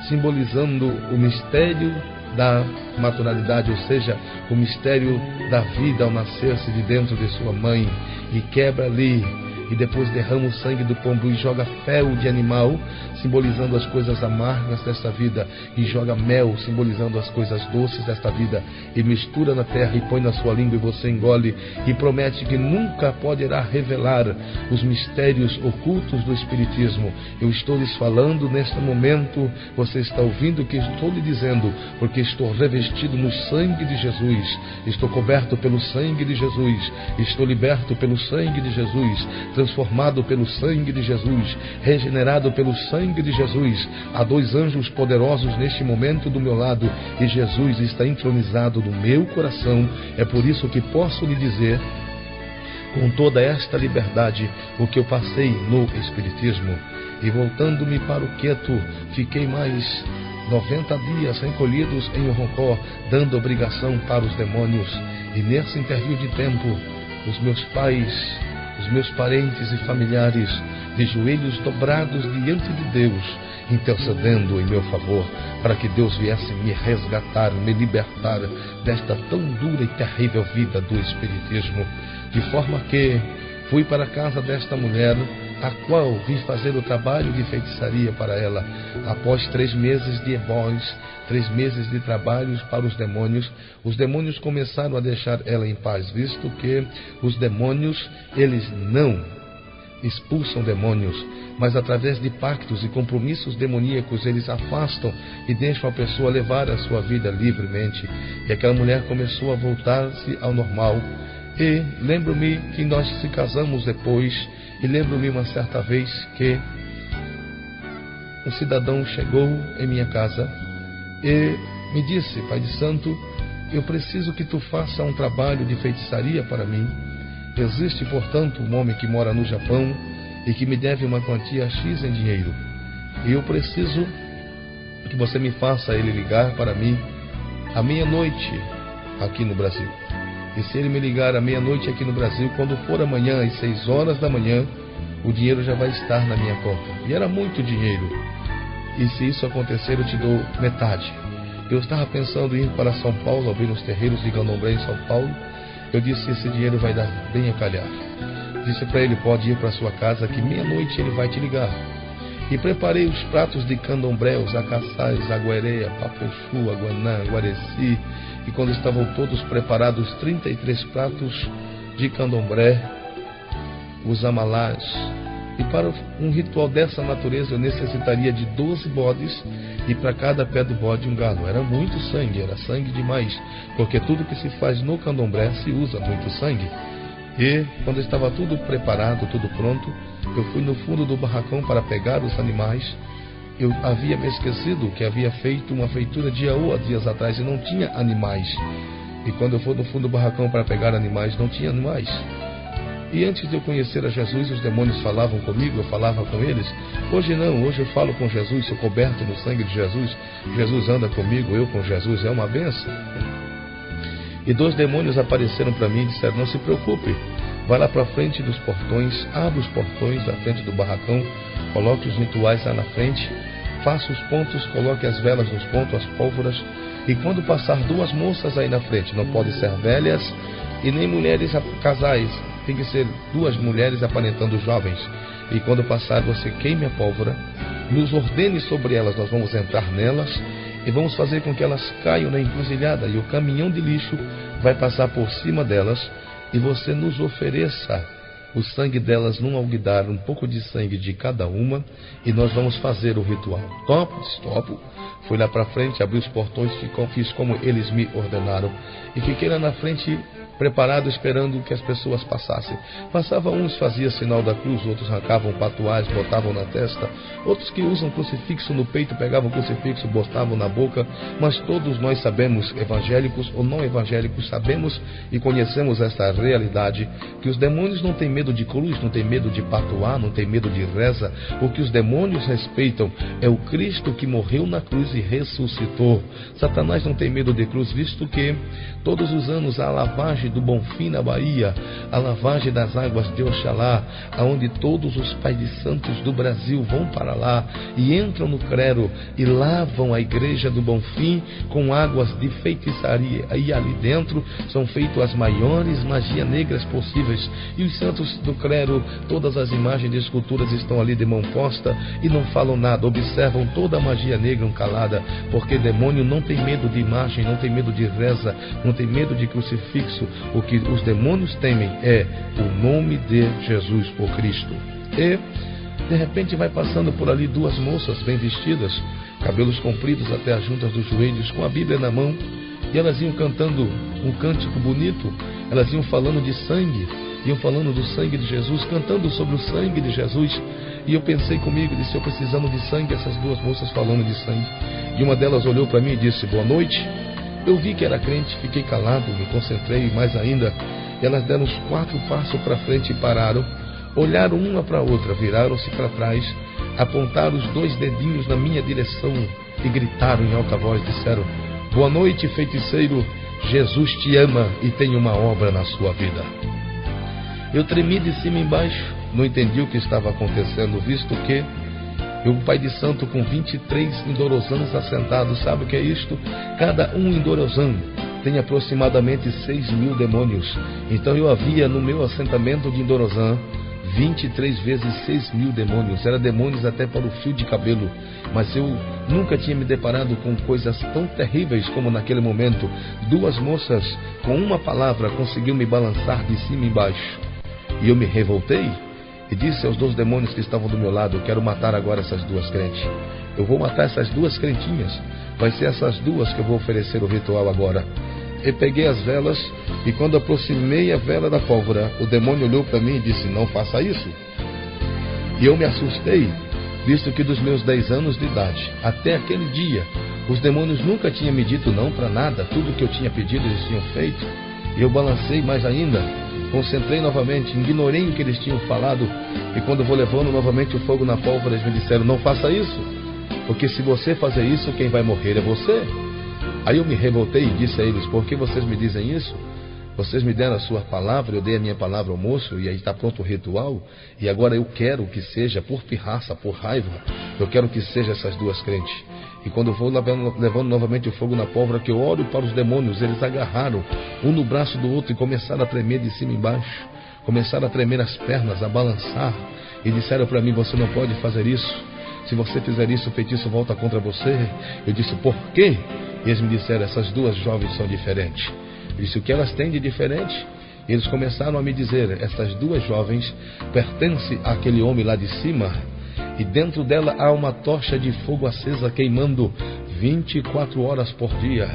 simbolizando o mistério da naturalidade, ou seja, o mistério da vida ao nascer-se de dentro de sua mãe, e quebra ali, e depois derrama o sangue do pombo e joga fel de animal, simbolizando as coisas amargas desta vida, e joga mel, simbolizando as coisas doces desta vida, e mistura na terra e põe na sua língua, e você engole, e promete que nunca poderá revelar os mistérios ocultos do Espiritismo. Eu estou lhes falando neste momento, você está ouvindo o que estou lhe dizendo, porque estou revestido no sangue de Jesus, estou coberto pelo sangue de Jesus, estou liberto pelo sangue de Jesus, transformado pelo sangue de Jesus, regenerado pelo sangue de Jesus. Há 2 anjos poderosos neste momento do meu lado, e Jesus está entronizado no meu coração. É por isso que posso lhe dizer com toda esta liberdade o que eu passei no Espiritismo. E voltando-me para o Queto, fiquei mais 90 dias recolhidos em Roncó, dando obrigação para os demônios. E nesse intervalo de tempo, os meus pais, os meus parentes e familiares, de joelhos dobrados diante de Deus, intercedendo em meu favor, para que Deus viesse me resgatar, me libertar desta tão dura e terrível vida do Espiritismo. De forma que fui para a casa desta mulher, a qual vim fazer o trabalho de feitiçaria para ela. Após 3 meses de ebós, 3 meses de trabalhos para os demônios começaram a deixar ela em paz, visto que os demônios, eles não expulsam demônios, mas através de pactos e compromissos demoníacos, eles afastam e deixam a pessoa levar a sua vida livremente. E aquela mulher começou a voltar-se ao normal. E lembro-me que nós se casamos depois, e lembro-me uma certa vez que um cidadão chegou em minha casa e me disse: pai de santo, eu preciso que tu faça um trabalho de feitiçaria para mim. Existe, portanto, um homem que mora no Japão e que me deve uma quantia X em dinheiro, e eu preciso que você me faça ele ligar para mim à meia-noite aqui no Brasil. E se ele me ligar à meia-noite aqui no Brasil, quando for amanhã às 6 horas da manhã, o dinheiro já vai estar na minha conta. E era muito dinheiro. e se isso acontecer eu te dou metade. Eu estava pensando em ir para São Paulo, abrir uns terreiros de candomblé em São Paulo. Eu disse, esse dinheiro vai dar bem a calhar. Disse para ele, pode ir para sua casa que meia-noite ele vai te ligar. E preparei os pratos de candomblé, os acaçais, aguereia, papexu, aguanã, guareci. E quando estavam todos preparados, 33 pratos de candomblé, os amalás. E para um ritual dessa natureza eu necessitaria de 12 bodes e para cada pé do bode um galo. Era muito sangue, era sangue demais, porque tudo que se faz no candomblé se usa muito sangue. E quando estava tudo preparado, tudo pronto, eu fui no fundo do barracão para pegar os animais. Eu havia me esquecido que havia feito uma feitura dias atrás e não tinha animais. E quando eu fui no fundo do barracão para pegar animais, não tinha animais. E antes de eu conhecer a Jesus, os demônios falavam comigo, eu falava com eles. Hoje não, hoje eu falo com Jesus, sou coberto no sangue de Jesus. Jesus anda comigo, eu com Jesus, é uma bênção. E 2 demônios apareceram para mim e disseram, não se preocupe, vai lá para frente dos portões, abre os portões da frente do barracão, coloque os rituais lá na frente, faça os pontos, coloque as velas nos pontos, as pólvoras, e quando passar 2 moças aí na frente, não podem ser velhas e nem mulheres casais, tem que ser 2 mulheres aparentando jovens. E quando passar, você queime a pólvora, nos ordene sobre elas, nós vamos entrar nelas e vamos fazer com que elas caiam na encruzilhada, e o caminhão de lixo vai passar por cima delas, e você nos ofereça o sangue delas num alguidar, um pouco de sangue de cada uma, e nós vamos fazer o ritual. Topo? Topo. Fui lá para frente, abri os portões, fiz como eles me ordenaram, e fiquei lá na frente preparado, esperando que as pessoas passassem. Passavam uns, fazia sinal da cruz, outros arrancavam patuais, botavam na testa, outros que usam crucifixo no peito, pegavam o crucifixo, botavam na boca, mas todos nós sabemos, evangélicos ou não evangélicos, sabemos e conhecemos essa realidade, que os demônios não têm medo de cruz, não têm medo de patuá, não têm medo de reza. O que os demônios respeitam é o Cristo que morreu na cruz e ressuscitou. Satanás não tem medo de cruz, visto que todos os anos há a lavagem do Bonfim na Bahia, a lavagem das águas de Oxalá, aonde todos os pais de santos do Brasil vão para lá e entram no clero e lavam a igreja do Bonfim com águas de feitiçaria. Aí ali dentro são feitas as maiores magias negras possíveis, e os santos do clero, todas as imagens de esculturas estão ali de mão posta e não falam nada, observam toda a magia negra calada, porque demônio não tem medo de imagem, não tem medo de reza, não tem medo de crucifixo. O que os demônios temem é o nome de Jesus, o Cristo. E de repente vai passando por ali 2 moças bem vestidas, cabelos compridos até as juntas dos joelhos, com a Bíblia na mão, e elas iam cantando um cântico bonito, elas iam falando de sangue, iam falando do sangue de Jesus, cantando sobre o sangue de Jesus. E eu pensei comigo, disse, eu precisando de sangue, essas 2 moças falando de sangue. E uma delas olhou para mim e disse, boa noite. Eu vi que era crente, fiquei calado, me concentrei mais ainda. E elas deram uns 4 passos para frente e pararam, olharam uma para a outra, viraram-se para trás, apontaram os 2 dedinhos na minha direção e gritaram em alta voz, disseram, boa noite, feiticeiro, Jesus te ama e tem uma obra na sua vida. Eu tremi de cima e embaixo, não entendi o que estava acontecendo, visto que eu, pai de santo, com 23 indorozãs assentados, sabe o que é isto? Cada um indorozã tem aproximadamente 6.000 demônios. Então eu havia no meu assentamento de indorozã 23 vezes 6.000 demônios. Era demônios até para o fio de cabelo. Mas eu nunca tinha me deparado com coisas tão terríveis como naquele momento. 2 moças, com uma palavra, conseguiu me balançar de cima e embaixo. E eu me revoltei e disse aos 2 demônios que estavam do meu lado, eu quero matar agora essas 2 crentes. Eu vou matar essas 2 crentinhas. Vai ser essas 2 que eu vou oferecer o ritual agora. Eu peguei as velas e quando aproximei a vela da pólvora, o demônio olhou para mim e disse, não faça isso. E eu me assustei, visto que dos meus 10 anos de idade até aquele dia, os demônios nunca tinham me dito não para nada. Tudo que eu tinha pedido eles tinham feito. E eu balancei mais ainda, concentrei novamente, ignorei o que eles tinham falado. E quando vou levando novamente o fogo na pólvora, eles me disseram, não faça isso, porque se você fazer isso, quem vai morrer é você. Aí eu me revoltei e disse a eles, por que vocês me dizem isso? Vocês me deram a sua palavra, eu dei a minha palavra ao moço, e aí está pronto o ritual, e agora eu quero que seja por pirraça, por raiva, eu quero que seja essas duas crentes. E quando eu vou levando novamente o fogo na pólvora, que eu olho para os demônios, eles agarraram um no braço do outro e começaram a tremer de cima e embaixo, começaram a tremer as pernas, a balançar, e disseram para mim: você não pode fazer isso, se você fizer isso o feitiço volta contra você. Eu disse: por quê? E eles me disseram: essas duas jovens são diferentes. Eu disse: o que elas têm de diferente? E eles começaram a me dizer: essas duas jovens pertencem àquele homem lá de cima, e dentro dela há uma tocha de fogo acesa queimando 24 horas por dia,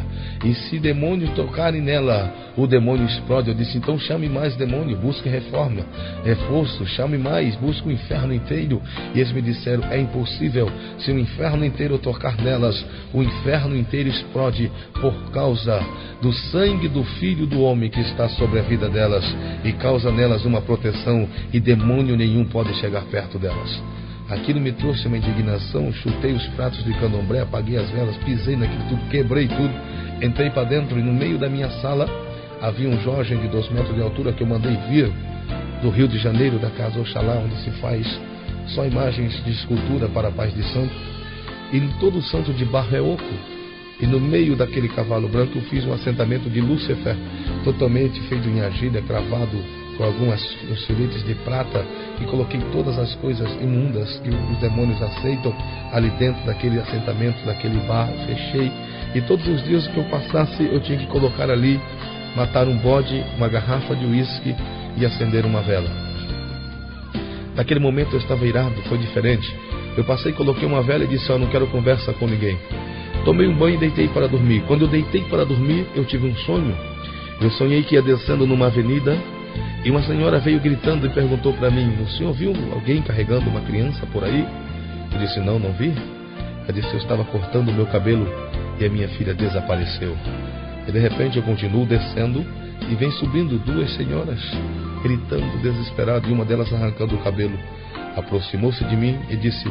e se demônios tocarem nela, o demônio explode. Eu disse: então chame mais demônio, busque reforma, reforço, chame mais, busque o inferno inteiro. E eles me disseram: é impossível, se o inferno inteiro tocar nelas, o inferno inteiro explode por causa do sangue do Filho do Homem que está sobre a vida delas, e causa nelas uma proteção, e demônio nenhum pode chegar perto delas. Aquilo me trouxe uma indignação, chutei os pratos de candomblé, apaguei as velas, pisei naquilo tudo, quebrei tudo, entrei para dentro, e no meio da minha sala havia um Jorge de 2 metros de altura que eu mandei vir do Rio de Janeiro, da casa Oxalá, onde se faz só imagens de escultura para a paz de santo, e todo o santo de barro é oco, e no meio daquele cavalo branco eu fiz um assentamento de Lúcifer, totalmente feito em argila, cravado com algumas filetes de prata, e coloquei todas as coisas imundas que os demônios aceitam ali dentro daquele assentamento, daquele bar, fechei, e todos os dias que eu passasse eu tinha que colocar ali, matar um bode, uma garrafa de uísque e acender uma vela. Naquele momento eu estava irado, foi diferente. Eu passei, coloquei uma vela e disse: eu não quero conversa com ninguém. Tomei um banho e deitei para dormir. Quando eu deitei para dormir, eu tive um sonho. Eu sonhei que ia descendo numa avenida, e uma senhora veio gritando e perguntou para mim: o senhor viu alguém carregando uma criança por aí? Eu disse: não vi. Ela disse: eu estava cortando o meu cabelo e a minha filha desapareceu. E de repente eu continuo descendo e vem subindo 2 senhoras, gritando desesperado, e uma delas arrancando o cabelo. Aproximou-se de mim e disse: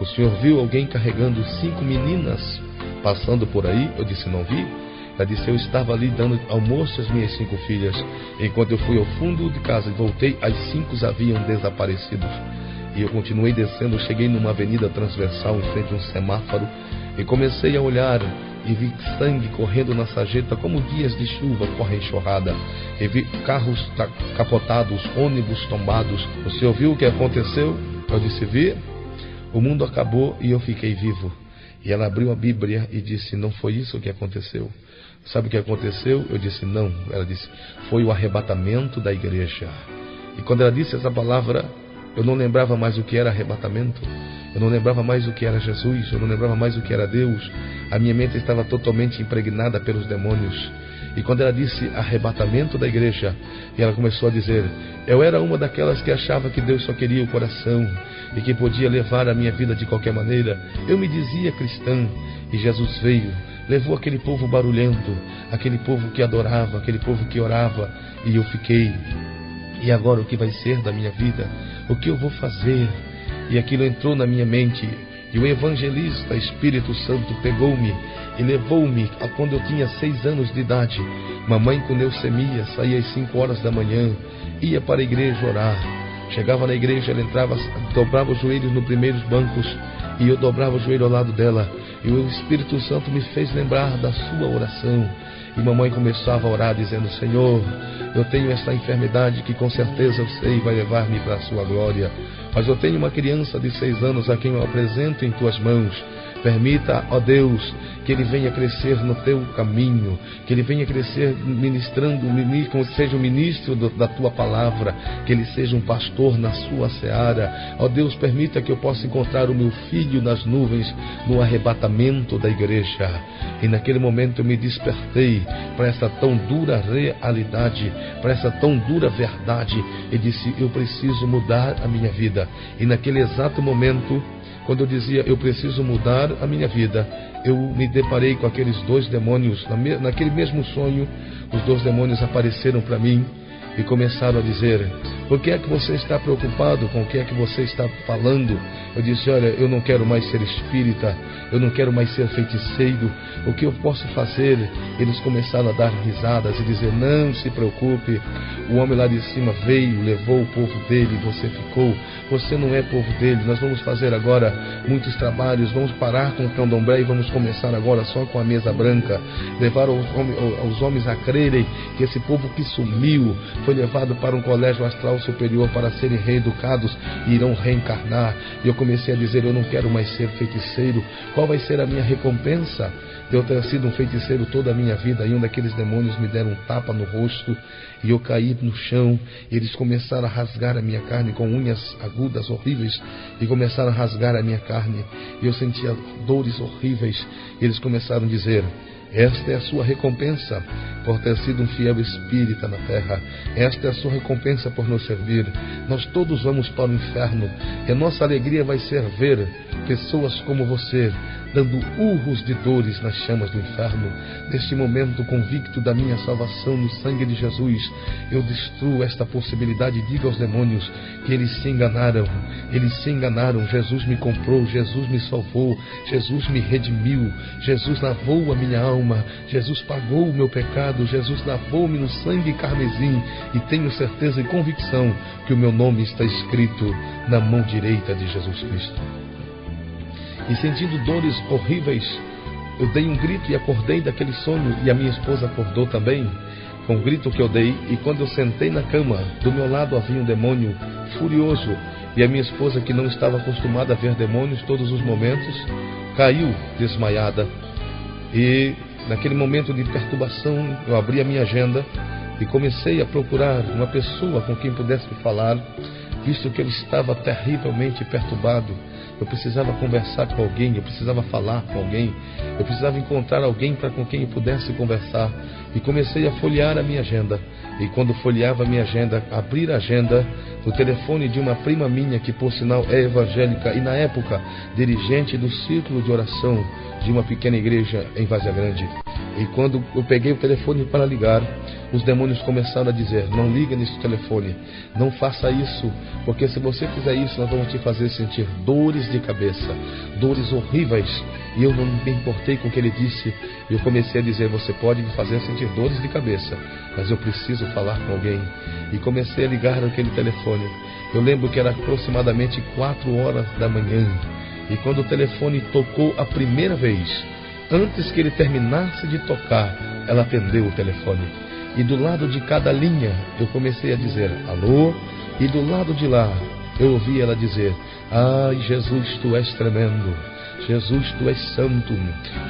o senhor viu alguém carregando 5 meninas passando por aí? Eu disse: não vi. Ela disse: eu estava ali dando almoço às minhas 5 filhas. Enquanto eu fui ao fundo de casa e voltei, as 5 haviam desaparecido. E eu continuei descendo, cheguei numa avenida transversal em frente a um semáforo e comecei a olhar, e vi sangue correndo na sarjeta como dias de chuva corre enxurrada, e vi carros capotados, ônibus tombados. O senhor viu o que aconteceu? Eu disse: vi. O mundo acabou e eu fiquei vivo. E ela abriu a Bíblia e disse: não foi isso que aconteceu. Sabe o que aconteceu? Eu disse: não. Ela disse: foi o arrebatamento da igreja. E quando ela disse essa palavra, eu não lembrava mais o que era arrebatamento, eu não lembrava mais o que era Jesus, eu não lembrava mais o que era Deus. A minha mente estava totalmente impregnada pelos demônios. E quando ela disse arrebatamento da igreja, e ela começou a dizer: eu era uma daquelas que achava que Deus só queria o coração e que podia levar a minha vida de qualquer maneira. Eu me dizia cristã, e Jesus veio, levou aquele povo barulhento, aquele povo que adorava, aquele povo que orava, e eu fiquei: e agora o que vai ser da minha vida? O que eu vou fazer? E aquilo entrou na minha mente, e o evangelista Espírito Santo pegou-me e levou-me a quando eu tinha 6 anos de idade. Mamãe com leucemia, saía às 5 horas da manhã, ia para a igreja orar. Chegava na igreja, ela entrava, dobrava os joelhos nos primeiros bancos, e eu dobrava o joelho ao lado dela, e o Espírito Santo me fez lembrar da sua oração. E mamãe começava a orar dizendo: Senhor, eu tenho essa enfermidade que com certeza eu sei vai levar-me para a sua glória, mas eu tenho uma criança de 6 anos a quem eu apresento em tuas mãos. Permita, ó Deus, que ele venha crescer no teu caminho, que ele venha crescer ministrando, como seja um ministro da tua palavra, que ele seja um pastor na sua seara. Ó Deus, permita que eu possa encontrar o meu filho nas nuvens, no arrebatamento da igreja. E naquele momento eu me despertei para essa tão dura realidade, para essa tão dura verdade, e disse: eu preciso mudar a minha vida. E naquele exato momento, quando eu dizia eu preciso mudar a minha vida, eu me deparei com aqueles 2 demônios. Naquele mesmo sonho, os 2 demônios apareceram para mim e começaram a dizer: Por que é que você está preocupado com o que é que você está falando? Eu disse, olha, eu não quero mais ser espírita, eu não quero mais ser feiticeiro, o que eu posso fazer? Eles começaram a dar risadas e dizer, não se preocupe, o homem lá de cima veio, levou o povo dele, você ficou, você não é povo dele, nós vamos fazer agora muitos trabalhos, vamos parar com o candomblé e vamos começar agora só com a mesa branca, levar os homens a crerem que esse povo que sumiu foi levado para um colégio astral superior para serem reeducados e irão reencarnar. E eu comecei a dizer, eu não quero mais ser feiticeiro, qual vai ser a minha recompensa? Eu ter sido um feiticeiro toda a minha vida, e um daqueles demônios me deram um tapa no rosto e eu caí no chão. Eles começaram a rasgar a minha carne com unhas agudas horríveis e começaram a rasgar a minha carne e eu sentia dores horríveis. Eles começaram a dizer, esta é a sua recompensa por ter sido um fiel espírita na terra. Esta é a sua recompensa por nos servir. Nós todos vamos para o inferno e a nossa alegria vai ser ver pessoas como você dando urros de dores nas chamas do inferno. Neste momento, convicto da minha salvação no sangue de Jesus, eu destruo esta possibilidade e digo aos demônios que eles se enganaram. Eles se enganaram. Jesus me comprou, Jesus me salvou, Jesus me redimiu, Jesus lavou a minha alma, Jesus pagou o meu pecado, Jesus lavou-me no sangue carmesim e tenho certeza e convicção que o meu nome está escrito na mão direita de Jesus Cristo. E sentindo dores horríveis, eu dei um grito e acordei daquele sonho, e a minha esposa acordou também, com o grito que eu dei. E quando eu sentei na cama, do meu lado havia um demônio furioso, e a minha esposa, que não estava acostumada a ver demônios todos os momentos, caiu desmaiada. E naquele momento de perturbação, eu abri a minha agenda e comecei a procurar uma pessoa com quem pudesse falar, visto que eu estava terrivelmente perturbado. Eu precisava conversar com alguém, eu precisava falar com alguém, eu precisava encontrar alguém para com quem eu pudesse conversar. E comecei a folhear a minha agenda. E quando folheava a minha agenda, abrir a agenda do telefone de uma prima minha, que por sinal é evangélica e na época dirigente do círculo de oração de uma pequena igreja em Várzea Grande. E quando eu peguei o telefone para ligar, os demônios começaram a dizer, não liga nesse telefone, não faça isso, porque se você fizer isso, nós vamos te fazer sentir dores de cabeça, dores horríveis. E eu não me importei com o que ele disse, e eu comecei a dizer, você pode me fazer sentir dores de cabeça, mas eu preciso falar com alguém. E comecei a ligar naquele telefone. Eu lembro que era aproximadamente 4 horas da manhã, e quando o telefone tocou a primeira vez, antes que ele terminasse de tocar, ela atendeu o telefone. E do lado de cada linha, eu comecei a dizer, alô? E do lado de lá, eu ouvi ela dizer, ai, Jesus, tu és tremendo. Jesus, tu és santo.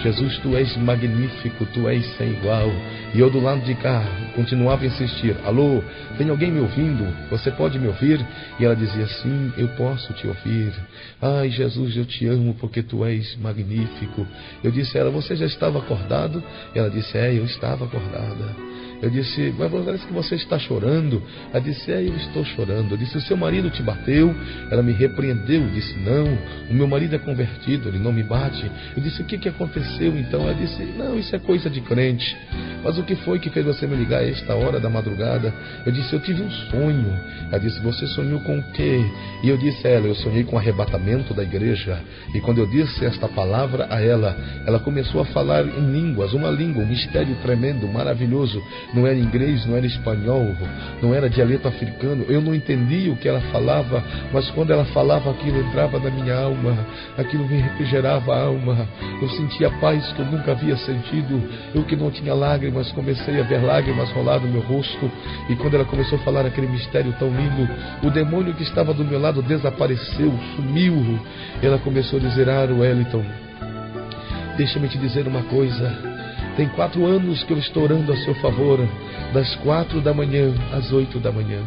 Jesus, tu és magnífico, tu és sem igual. E eu do lado de cá continuava a insistir, alô, tem alguém me ouvindo? Você pode me ouvir? E ela dizia, sim, eu posso te ouvir. Ai, Jesus, eu te amo porque tu és magnífico. Eu disse a ela, você já estava acordado? E ela disse, eu estava acordada. Eu disse, mas parece que você está chorando. Ela disse, eu estou chorando. Eu disse, o seu marido te bateu? Ela me repreendeu. Eu disse, não, o meu marido é convertido, ele não me bate. Eu disse, o que aconteceu então? Ela disse, não, isso é coisa de crente. Mas o que foi que fez você me ligar a esta hora da madrugada? Eu disse, eu tive um sonho. Ela disse, você sonhou com o quê? E eu disse a ela, eu sonhei com o arrebatamento da igreja. E quando eu disse esta palavra a ela, ela começou a falar em línguas, uma língua, um mistério tremendo, maravilhoso. Não era inglês, não era espanhol, não era dialeto africano. Eu não entendia o que ela falava, mas quando ela falava, aquilo entrava na minha alma, aquilo me refrigerava a alma. Eu sentia paz que eu nunca havia sentido. Eu que não tinha lágrimas, comecei a ver lágrimas rolar no meu rosto. E quando ela começou a falar aquele mistério tão lindo, o demônio que estava do meu lado desapareceu, sumiu. Ela começou a dizer, Wellington, deixa-me te dizer uma coisa. Tem 4 anos que eu estou orando a seu favor, das 4 da manhã às 8 da manhã.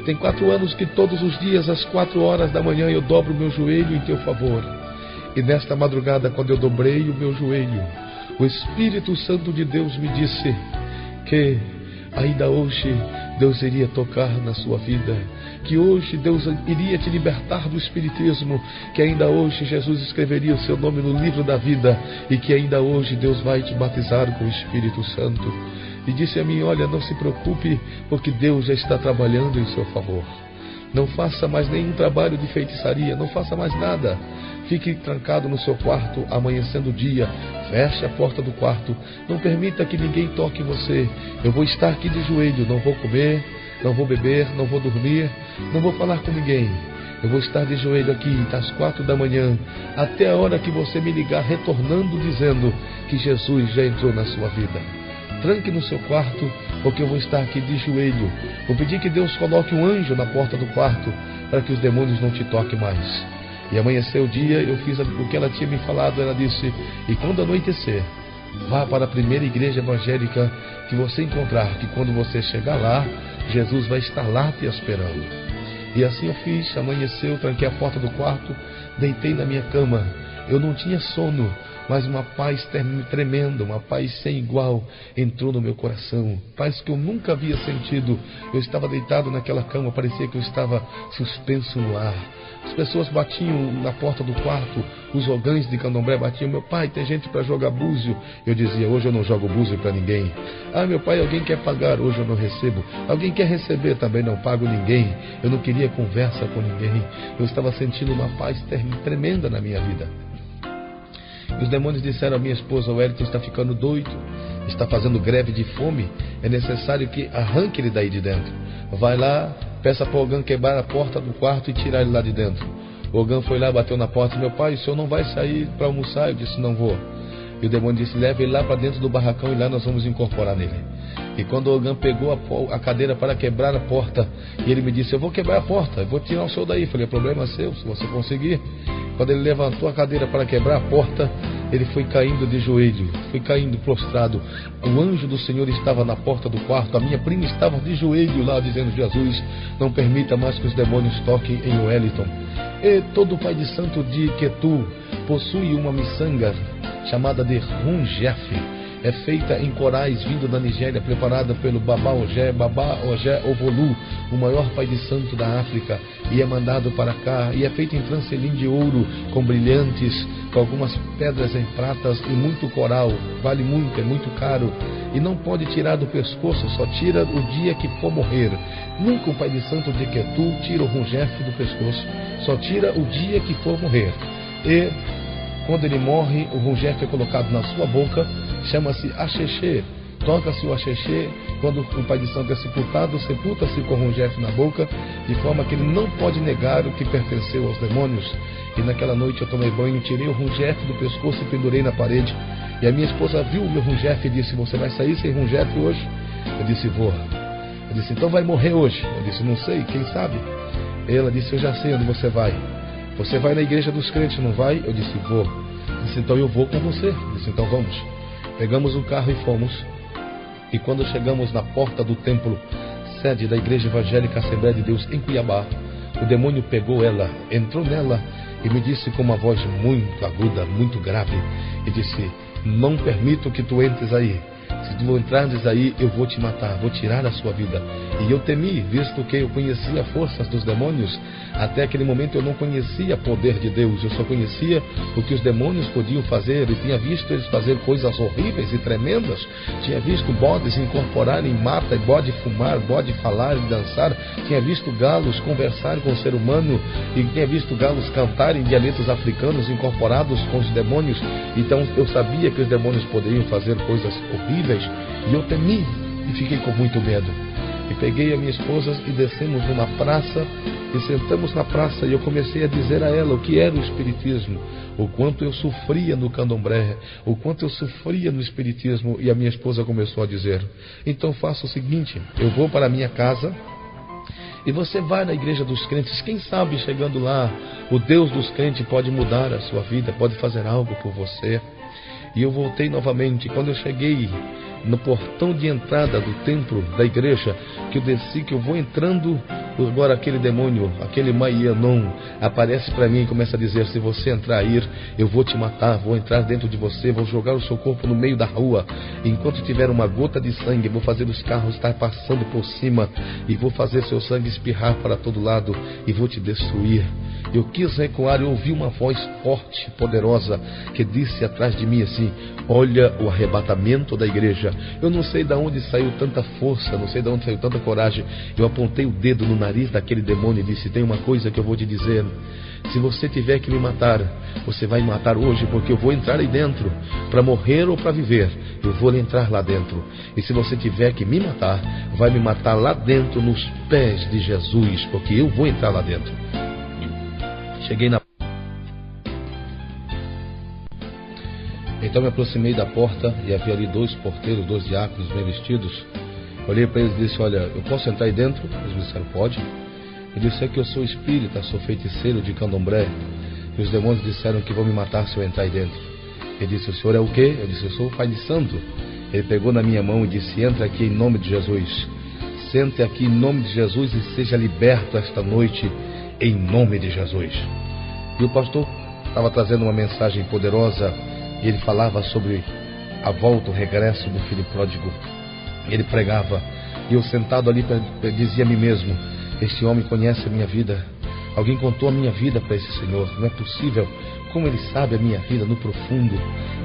Tem 4 anos que todos os dias, às 4 horas da manhã, eu dobro o meu joelho em teu favor. E nesta madrugada, quando eu dobrei o meu joelho, o Espírito Santo de Deus me disse que ainda hoje Deus iria tocar na sua vida, que hoje Deus iria te libertar do espiritismo, que ainda hoje Jesus escreveria o seu nome no livro da vida e que ainda hoje Deus vai te batizar com o Espírito Santo. e disse a mim: olha, não se preocupe, porque Deus já está trabalhando em seu favor. Não faça mais nenhum trabalho de feitiçaria, não faça mais nada. Fique trancado no seu quarto, amanhecendo o dia. Feche a porta do quarto. Não permita que ninguém toque você. Eu vou estar aqui de joelho, não vou comer, não vou beber, não vou dormir, não vou falar com ninguém. Eu vou estar de joelho aqui das 4 da manhã até a hora que você me ligar retornando dizendo que Jesus já entrou na sua vida. Tranque no seu quarto, porque eu vou estar aqui de joelho. Vou pedir que Deus coloque um anjo na porta do quarto para que os demônios não te toquem mais. E amanheceu o dia, eu fiz o que ela tinha me falado. Ela disse: e quando anoitecer, vá para a primeira igreja evangélica que você encontrar, que quando você chegar lá, Jesus vai estar lá te esperando. E assim eu fiz. Amanheceu, tranquei a porta do quarto, deitei na minha cama. Eu não tinha sono, mas uma paz tremenda, uma paz sem igual entrou no meu coração. Paz que eu nunca havia sentido. Eu estava deitado naquela cama, parecia que eu estava suspenso no ar. As pessoas batiam na porta do quarto, os ogãs de candomblé batiam: meu pai, tem gente para jogar búzio. Eu dizia: hoje eu não jogo búzio para ninguém. Ah, meu pai, alguém quer pagar, hoje eu não recebo. Alguém quer receber, também não pago ninguém. Eu não queria conversa com ninguém. Eu estava sentindo uma paz tremenda na minha vida. E os demônios disseram à minha esposa: o Wellington está ficando doido, está fazendo greve de fome, é necessário que arranque ele daí de dentro. Vai lá, peça para o Ogã quebrar a porta do quarto e tirar ele lá de dentro. O Ogã foi lá, bateu na porta: meu pai, o senhor não vai sair para almoçar? Eu disse: não vou. E o demônio disse: leve ele lá para dentro do barracão e lá nós vamos incorporar nele. E quando o Ogã pegou a cadeira para quebrar a porta, e ele me disse: eu vou quebrar a porta, eu vou tirar o senhor daí. Eu falei: problema seu, se você conseguir. Quando ele levantou a cadeira para quebrar a porta, ele foi caindo de joelho, foi caindo prostrado. O anjo do Senhor estava na porta do quarto. A minha prima estava de joelho lá, dizendo: Jesus, não permita mais que os demônios toquem em Wellington. E todo pai de santo de Ketu possui uma miçanga chamada de Rungef. É feita em corais vindo da Nigéria, preparada pelo Baba Ogé Ovolu, o maior pai de santo da África, e é mandado para cá, e é feita em trancelim de ouro, com brilhantes, com algumas pedras em pratas e muito coral. Vale muito, é muito caro, e não pode tirar do pescoço, só tira o dia que for morrer. Nunca o pai de santo de Ketu tira o Rungef do pescoço, só tira o dia que for morrer. E quando ele morre, o Rungef é colocado na sua boca, chama-se axexê. Toca-se o axexê. Quando o pai de santo é sepultado, sepulta-se com o Rungef na boca, de forma que ele não pode negar o que pertenceu aos demônios. E naquela noite eu tomei banho, tirei o Rungef do pescoço e pendurei na parede. E a minha esposa viu o meu Rungef e disse: você vai sair sem Rungef hoje? Eu disse: vou. Eu disse: então vai morrer hoje? Eu disse: não sei, quem sabe? Ela disse: eu já sei onde você vai. Você vai na igreja dos crentes, não vai? Eu disse: vou. Eu disse: então eu vou com você. Eu disse: então vamos. Pegamos o carro e fomos. E quando chegamos na porta do templo, sede da Igreja Evangélica Assembleia de Deus em Cuiabá, o demônio pegou ela, entrou nela e me disse com uma voz muito aguda, muito grave, e disse: não permito que tu entres aí. Se tu entrares aí, eu vou te matar, vou tirar a sua vida. E eu temi, visto que eu conhecia forças dos demônios. Até aquele momento eu não conhecia o poder de Deus, eu só conhecia o que os demônios podiam fazer. E tinha visto eles fazer coisas horríveis e tremendas. Tinha visto bodes incorporarem mata, e bode fumar, bode falar e dançar. Tinha visto galos conversar com o ser humano, e tinha visto galos cantarem dialetos africanos incorporados com os demônios. Então eu sabia que os demônios poderiam fazer coisas horríveis. E eu temi e fiquei com muito medo. E peguei a minha esposa e descemos numa praça e sentamos na praça, e eu comecei a dizer a ela o que era o espiritismo, o quanto eu sofria no candomblé, o quanto eu sofria no espiritismo. E a minha esposa começou a dizer: então faça o seguinte, eu vou para a minha casa e você vai na igreja dos crentes. Quem sabe chegando lá, o Deus dos crentes pode mudar a sua vida, pode fazer algo por você. E eu voltei novamente. Quando eu cheguei no portão de entrada do templo da igreja, que eu desci, que eu vou entrando, Agora aquele demônio, aquele Maianon, aparece para mim e começa a dizer: se você entrar aí, eu vou te matar, vou entrar dentro de você, vou jogar o seu corpo no meio da rua. Enquanto tiver uma gota de sangue, vou fazer os carros estar passando por cima e vou fazer seu sangue espirrar para todo lado e vou te destruir. Eu quis recuar e ouvi uma voz forte, poderosa, que disse atrás de mim assim: olha o arrebatamento da igreja. Eu não sei de onde saiu tanta força, não sei de onde saiu tanta coragem. Eu apontei o dedo no nariz daquele demônio e disse: tem uma coisa que eu vou te dizer. Se você tiver que me matar, você vai me matar hoje, porque eu vou entrar aí dentro, para morrer ou para viver. Eu vou entrar lá dentro. E se você tiver que me matar, vai me matar lá dentro, nos pés de Jesus, porque eu vou entrar lá dentro. Cheguei na... Então me aproximei da porta e havia ali 2 porteiros, 2 diáconos bem vestidos. Olhei para eles e disse: olha, eu posso entrar aí dentro? Eles me disseram: pode. Eu disse: é que eu sou espírita, sou feiticeiro de candomblé. E os demônios disseram que vão me matar se eu entrar aí dentro. Ele disse: o senhor é o quê? Eu disse: eu sou o Pai de Santo. Ele pegou na minha mão e disse: entra aqui em nome de Jesus. Sente aqui em nome de Jesus e seja liberto esta noite em nome de Jesus. E o pastor estava trazendo uma mensagem poderosa e ele falava sobre a volta, o regresso do filho pródigo. Ele pregava e eu sentado ali dizia a mim mesmo: este homem conhece a minha vida. Alguém contou a minha vida para esse senhor. Não é possível. Como ele sabe a minha vida no profundo.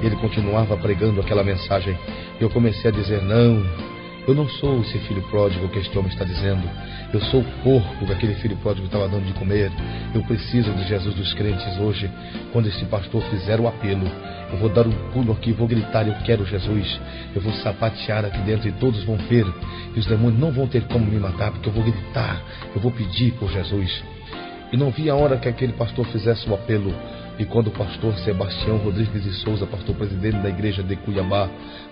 E ele continuava pregando aquela mensagem. Eu comecei a dizer: não, eu não sou esse filho pródigo que este homem está dizendo. Eu sou o porco que aquele filho pródigo estava dando de comer. Eu preciso de Jesus dos crentes hoje. Quando esse pastor fizer o apelo, eu vou dar um pulo aqui, vou gritar: eu quero Jesus. Eu vou sapatear aqui dentro e todos vão ver. E os demônios não vão ter como me matar, porque eu vou gritar, eu vou pedir por Jesus. E não vi a hora que aquele pastor fizesse o apelo. E quando o pastor Sebastião Rodrigues de Souza, pastor presidente da igreja de Cuiabá,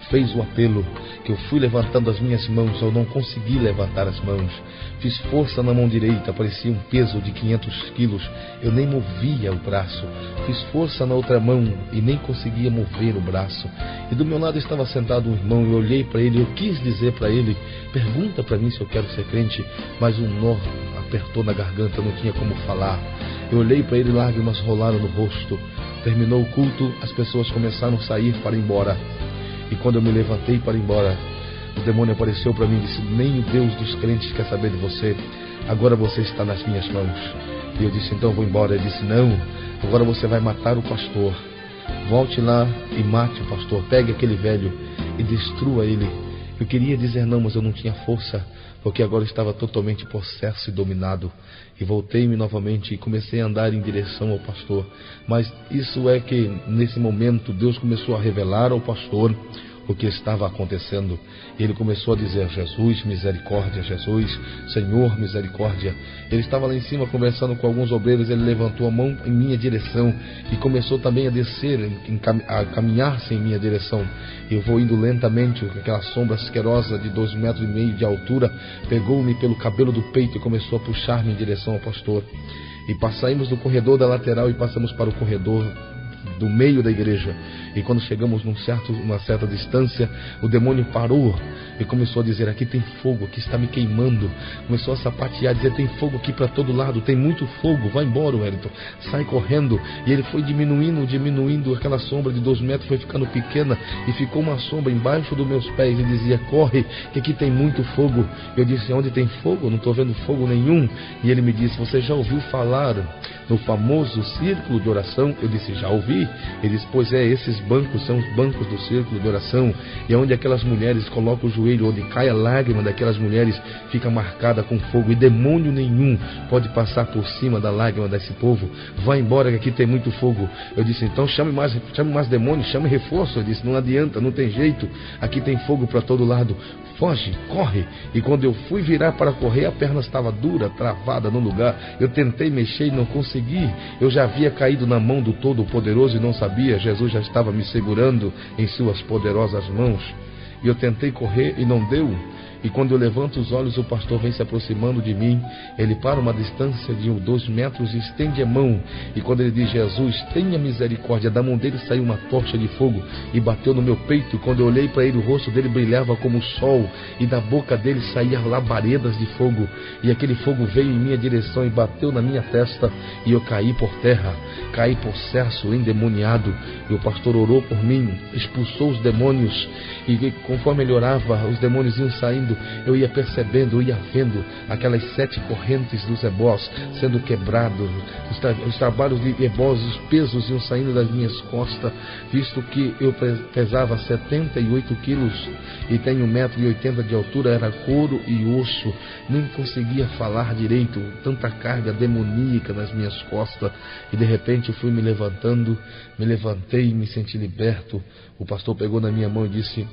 fez o apelo, que eu fui levantando as minhas mãos, eu não consegui levantar as mãos. Fiz força na mão direita, parecia um peso de 500 quilos, eu nem movia o braço. Fiz força na outra mão e nem conseguia mover o braço. E do meu lado estava sentado um irmão, eu olhei para ele, eu quis dizer para ele: pergunta para mim se eu quero ser crente, mas um nó apertou na garganta, eu não tinha como falar. Eu olhei para ele, lágrimas rolaram no rosto. Terminou o culto, as pessoas começaram a sair para ir embora. E quando eu me levantei para ir embora, o demônio apareceu para mim e disse: nem o Deus dos crentes quer saber de você. Agora você está nas minhas mãos. E eu disse: então eu vou embora. Ele disse: não, agora você vai matar o pastor. Volte lá e mate o pastor. Pegue aquele velho e destrua ele. Eu queria dizer não, mas eu não tinha força, porque agora eu estava totalmente possesso e dominado. E voltei-me novamente e comecei a andar em direção ao pastor. Mas isso é que nesse momento Deus começou a revelar ao pastor o que estava acontecendo. Ele começou a dizer: Jesus, misericórdia, Jesus, Senhor, misericórdia. Ele estava lá em cima conversando com alguns obreiros. Ele levantou a mão em minha direção e começou também a descer, a caminhar-se em minha direção. Eu vou indo lentamente, aquela sombra asquerosa de 2,5 metros de altura pegou-me pelo cabelo do peito e começou a puxar-me em direção ao pastor. E saímos do corredor da lateral e passamos para o corredor do meio da igreja. E quando chegamos numa certa distância, o demônio parou e começou a dizer: aqui tem fogo, aqui está me queimando. Começou a sapatear, dizer: tem fogo aqui para todo lado, tem muito fogo, vai embora, Wellington, sai correndo. E ele foi diminuindo, aquela sombra de 2 metros foi ficando pequena e ficou uma sombra embaixo dos meus pés e dizia: corre, que aqui tem muito fogo. Eu disse: onde tem fogo? Eu não estou vendo fogo nenhum. E ele me disse: você já ouviu falar no famoso círculo de oração? Eu disse: já ouvi. Ele disse: pois é, esses bancos são os bancos do círculo de oração, e é onde aquelas mulheres colocam o joelho, onde cai a lágrima daquelas mulheres fica marcada com fogo, e demônio nenhum pode passar por cima da lágrima desse povo. Vai embora que aqui tem muito fogo. Eu disse: então chame mais demônios, chame reforço. Eu disse: não adianta, não tem jeito, aqui tem fogo para todo lado. Foge, corre. E quando eu fui virar para correr, a perna estava dura, travada no lugar. Eu tentei mexer e não consegui. Eu já havia caído na mão do Todo-Poderoso e não sabia. Jesus já estava me segurando em suas poderosas mãos. E eu tentei correr e não deu. E quando eu levanto os olhos, o pastor vem se aproximando de mim. Ele para uma distância de 2 metros e estende a mão. E quando ele diz: Jesus, tenha misericórdia, da mão dele saiu uma tocha de fogo e bateu no meu peito. Quando eu olhei para ele, o rosto dele brilhava como o sol, e da boca dele saíam labaredas de fogo. E aquele fogo veio em minha direção e bateu na minha testa, e eu caí por terra, caí possesso, endemoniado. E o pastor orou por mim, expulsou os demônios, e conforme ele orava, os demônios iam saindo. Eu ia percebendo, eu ia vendo aquelas 7 correntes dos ebós sendo quebrados, os trabalhos de ebós, os pesos iam saindo das minhas costas, visto que eu pesava 78 quilos e tenho 1,80 m de altura, era couro e osso, nem conseguia falar direito, tanta carga demoníaca nas minhas costas. E de repente eu fui me levantando, me levantei e me senti liberto. O pastor pegou na minha mão e disse: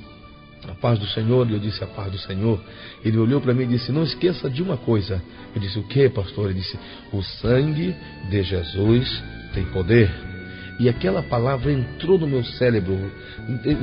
a paz do Senhor. E eu disse: a paz do Senhor. Ele olhou para mim e disse: não esqueça de uma coisa. Eu disse: o que, pastor? Ele disse: o sangue de Jesus tem poder. E aquela palavra entrou no meu cérebro.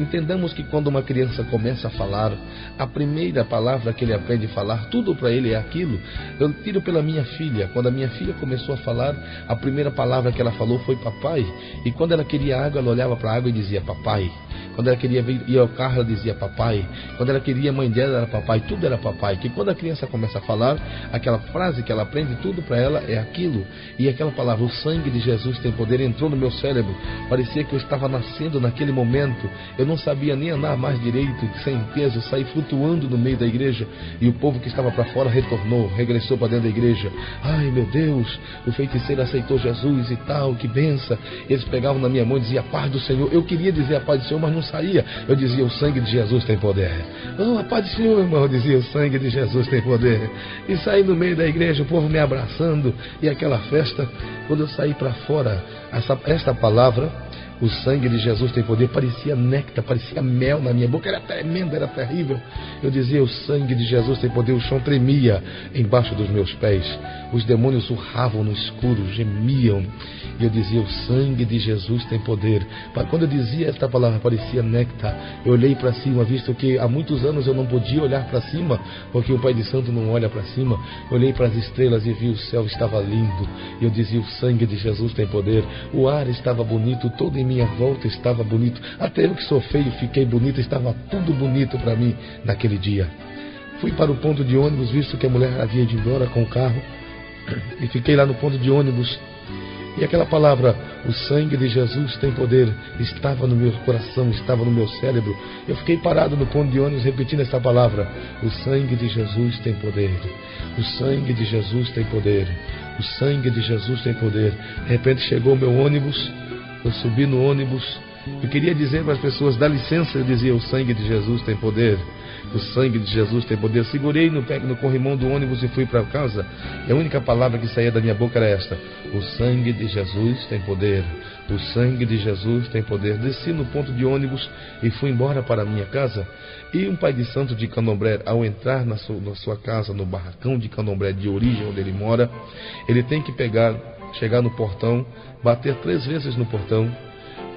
Entendamos que quando uma criança começa a falar, a primeira palavra que ele aprende a falar, tudo para ele é aquilo. Eu tiro pela minha filha. Quando a minha filha começou a falar, a primeira palavra que ela falou foi papai. E quando ela queria água, ela olhava para a água e dizia papai. Quando ela queria ir ao carro, ela dizia papai. Quando ela queria a mãe dela, era papai. Tudo era papai. Que quando a criança começa a falar, aquela frase que ela aprende, tudo para ela é aquilo. E aquela palavra, o sangue de Jesus tem poder, entrou no meu cérebro. Parecia que eu estava nascendo naquele momento. Eu não sabia nem andar mais direito, sem peso, saí flutuando no meio da igreja. E o povo que estava para fora retornou, regressou para dentro da igreja. Ai, meu Deus, o feiticeiro aceitou Jesus e tal, que benção. Eles pegavam na minha mão e diziam: a paz do Senhor. Eu queria dizer a paz do Senhor, mas não saía. Eu dizia: o sangue de Jesus tem poder. Oh, a paz do Senhor, irmão. Eu dizia: o sangue de Jesus tem poder. E saí no meio da igreja, o povo me abraçando, e aquela festa. Quando eu saí para fora, esta palavra, o sangue de Jesus tem poder, parecia néctar, parecia mel na minha boca, era tremendo, era terrível. Eu dizia: o sangue de Jesus tem poder. O chão tremia embaixo dos meus pés, os demônios urravam no escuro, gemiam. E eu dizia: o sangue de Jesus tem poder. Quando eu dizia esta palavra, parecia néctar. Eu olhei para cima, visto que há muitos anos eu não podia olhar para cima, porque o Pai de Santo não olha para cima. Olhei para as estrelas e vi o céu estava lindo. E eu dizia: o sangue de Jesus tem poder. O ar estava bonito, todo em minha volta estava bonito. Até eu que sou feio fiquei bonito, estava tudo bonito para mim naquele dia. Fui para o ponto de ônibus, visto que a mulher havia ido embora com o carro, e fiquei lá no ponto de ônibus. E aquela palavra, o sangue de Jesus tem poder, estava no meu coração, estava no meu cérebro. Eu fiquei parado no ponto de ônibus repetindo essa palavra: o sangue de Jesus tem poder. O sangue de Jesus tem poder. O sangue de Jesus tem poder. De repente chegou o meu ônibus, eu subi no ônibus. Eu queria dizer para as pessoas: dá licença. Eu dizia: o sangue de Jesus tem poder. O sangue de Jesus tem poder. Eu segurei no corrimão do ônibus e fui para casa. E a única palavra que saía da minha boca era esta: o sangue de Jesus tem poder. O sangue de Jesus tem poder. Desci no ponto de ônibus e fui embora para a minha casa. E um pai de santo de Candomblé, ao entrar na sua casa, no barracão de Candomblé de origem, onde ele mora, ele tem que chegar no portão, bater 3 vezes no portão,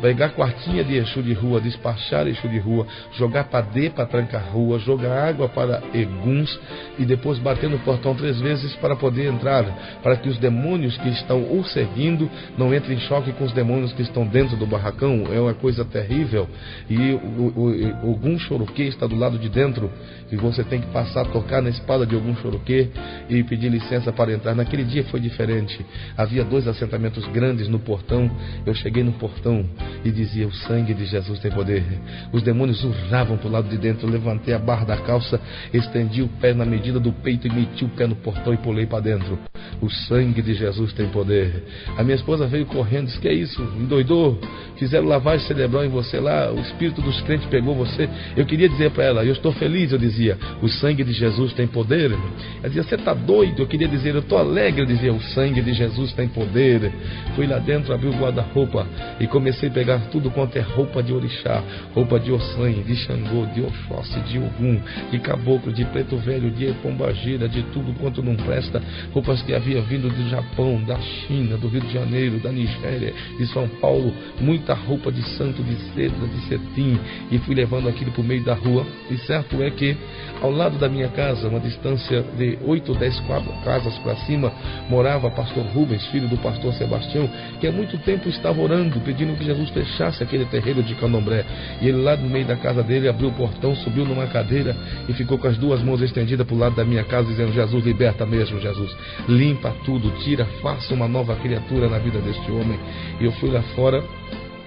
pegar quartinha de Exu de rua, despachar Exu de rua, jogar padê para trancar rua, jogar água para eguns e depois bater no portão 3 vezes para poder entrar, para que os demônios que estão o seguindo não entrem em choque com os demônios que estão dentro do barracão. É uma coisa terrível. E o Ogum Choroquê está do lado de dentro, e você tem que passar a tocar na espada de Ogum Choroquê e pedir licença para entrar. Naquele dia foi diferente. Havia 2 assentamentos grandes no portão. Eu cheguei no portão e dizia: o sangue de Jesus tem poder. Os demônios urravam para o lado de dentro. Eu levantei a barra da calça, estendi o pé na medida do peito e meti o pé no portão e pulei para dentro. O sangue de Jesus tem poder. A minha esposa veio correndo, disse: que é isso? Endoidou? Fizeram lavagem cerebral em você lá, o espírito dos crentes pegou você. Eu queria dizer para ela: eu estou feliz. Eu dizia: o sangue de Jesus tem poder. Ela dizia: você está doido? Eu queria dizer: eu estou alegre. Eu dizia: o sangue de Jesus tem poder. Fui lá dentro, abri o guarda-roupa e comecei a pegar tudo quanto é roupa de orixá, roupa de Ossanhe, de Xangô, de Oxóssi, de Ogum, de caboclo, de preto velho, de pombagira, de tudo quanto não presta, roupas que havia vindo do Japão, da China, do Rio de Janeiro, da Nigéria, de São Paulo, muita muita roupa de santo, de seda, de cetim, e fui levando aquilo para o meio da rua. E certo é que ao lado da minha casa, uma distância de 8 ou 10 casas para cima, morava pastor Rubens, filho do pastor Sebastião, que há muito tempo estava orando, pedindo que Jesus fechasse aquele terreiro de Candomblé. E ele lá no meio da casa dele abriu o portão, subiu numa cadeira e ficou com as duas mãos estendidas para o lado da minha casa, dizendo: Jesus, liberta mesmo, Jesus, limpa tudo, tira, faça uma nova criatura na vida deste homem. E eu fui lá fora,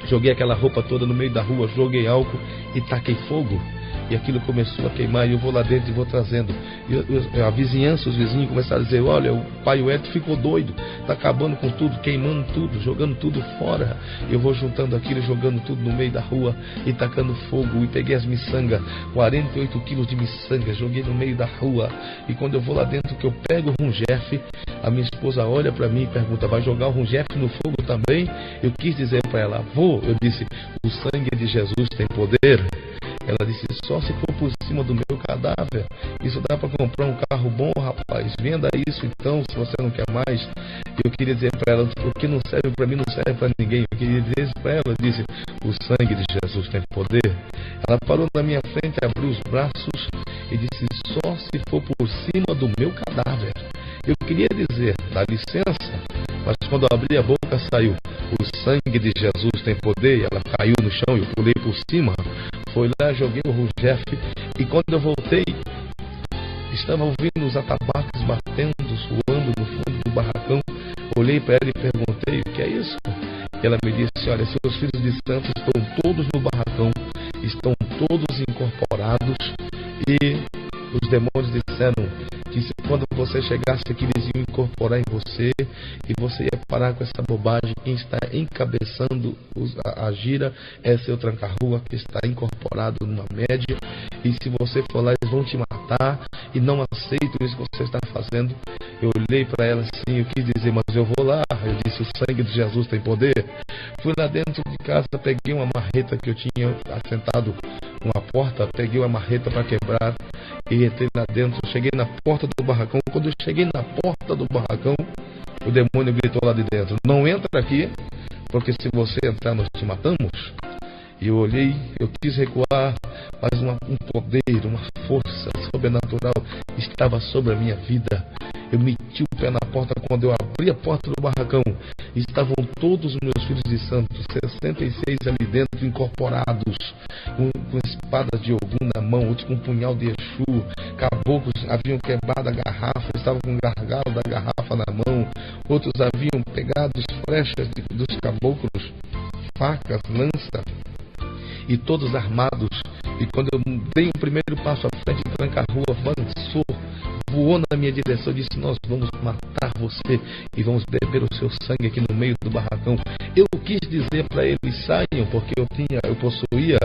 joguei aquela roupa toda no meio da rua, joguei álcool e taquei fogo. E aquilo começou a queimar, e eu vou lá dentro e vou trazendo. E a vizinhança, os vizinhos começaram a dizer: olha, o pai Edson ficou doido, está acabando com tudo, queimando tudo, jogando tudo fora. Eu vou juntando aquilo, jogando tudo no meio da rua e tacando fogo. E peguei as miçangas, 48 quilos de miçanga, joguei no meio da rua. E quando eu vou lá dentro, que eu pego o rungef, a minha esposa olha para mim e pergunta: vai jogar o rungef no fogo também? Eu quis dizer para ela: vou. Eu disse: o sangue de Jesus tem poder. Ela disse: só se for por cima do meu cadáver. Isso dá para comprar um carro bom, rapaz. Venda isso então, se você não quer mais. Eu queria dizer para ela: o que não serve para mim não serve para ninguém. Eu queria dizer isso para ela. Eu disse: o sangue de Jesus tem poder. Ela parou na minha frente, abriu os braços e disse: só se for por cima do meu cadáver. Eu queria dizer: dá licença. Mas quando eu abri a boca, saiu: o sangue de Jesus tem poder. E ela caiu no chão e eu pulei por cima. Fui lá, joguei o rungef, e quando eu voltei, estava ouvindo os atabaques batendo, suando no fundo do barracão. Olhei para ela e perguntei: o que é isso? E ela me disse: olha, seus filhos de santos estão todos no barracão, estão todos incorporados, e os demônios disseram que quando você chegasse aqui, eles iam incorporar em você, e você ia parar com essa bobagem. Quem está encabeçando a gira é seu tranca-rua, que está incorporado numa média, e se você for lá, eles vão te matar, e não aceito isso que você está fazendo. Eu olhei para ela assim, eu quis dizer: mas eu vou lá. Eu disse: o sangue de Jesus tem poder. Fui lá dentro de casa, peguei uma marreta que eu tinha assentado numa porta, peguei uma marreta para quebrar e entrei lá dentro. Cheguei na porta do barracão. Quando eu cheguei na porta do barracão, o demônio gritou lá de dentro: não entra aqui, porque se você entrar nós te matamos. E eu olhei, eu quis recuar, mas um poder, uma força sobrenatural estava sobre a minha vida. Eu meti o pé na porta. Quando eu abri a porta do barracão, estavam todos os meus filhos de santos, 66 ali dentro, incorporados, com espadas de Ogum na mão, outros com um punhal de Exu. Caboclos haviam quebrado a garrafa, estavam com o gargalo da garrafa na mão. Outros haviam pegado flechas dos caboclos, facas, lança, e todos armados. E quando eu dei o primeiro passo à frente, o tranca-rua avançou, voou na minha direção e disse: nós vamos matar você e vamos beber o seu sangue aqui no meio do barracão. Eu quis dizer para eles: saiam, porque eu possuía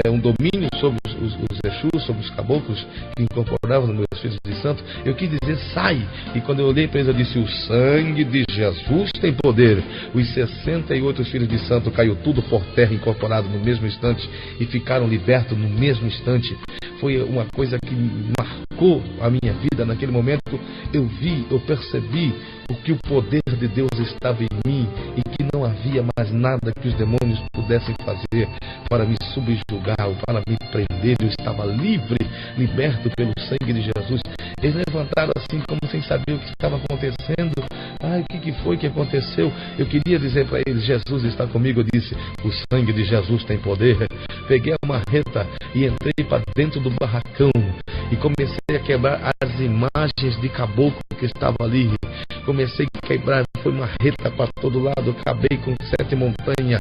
um domínio sobre os Exus, sobre os caboclos que incorporavam nos meus filhos de santos. Eu quis dizer: sai. E quando eu olhei para eles, eu disse: o sangue de Jesus tem poder. Os 68 filhos de santo caiu tudo por terra, incorporado no mesmo instante, e ficaram libertos no mesmo instante. Foi uma coisa que marcou a minha vida. Naquele momento eu percebi que o poder de Deus estava em mim, e que não havia mais nada que os demônios pudessem fazer para me subjugar ou para me prender. Eu estava livre, liberto pelo sangue de Jesus. Eles levantaram assim, como sem saber o que estava acontecendo. Ai, o que foi que aconteceu? Eu queria dizer para eles: Jesus está comigo. Eu disse: o sangue de Jesus tem poder. Peguei a marreta e entrei para dentro do barracão e comecei a quebrar as imagens de caboclo que estava ali. Comecei a quebrar, foi marreta para todo lado. Acabei com 7 montanhas,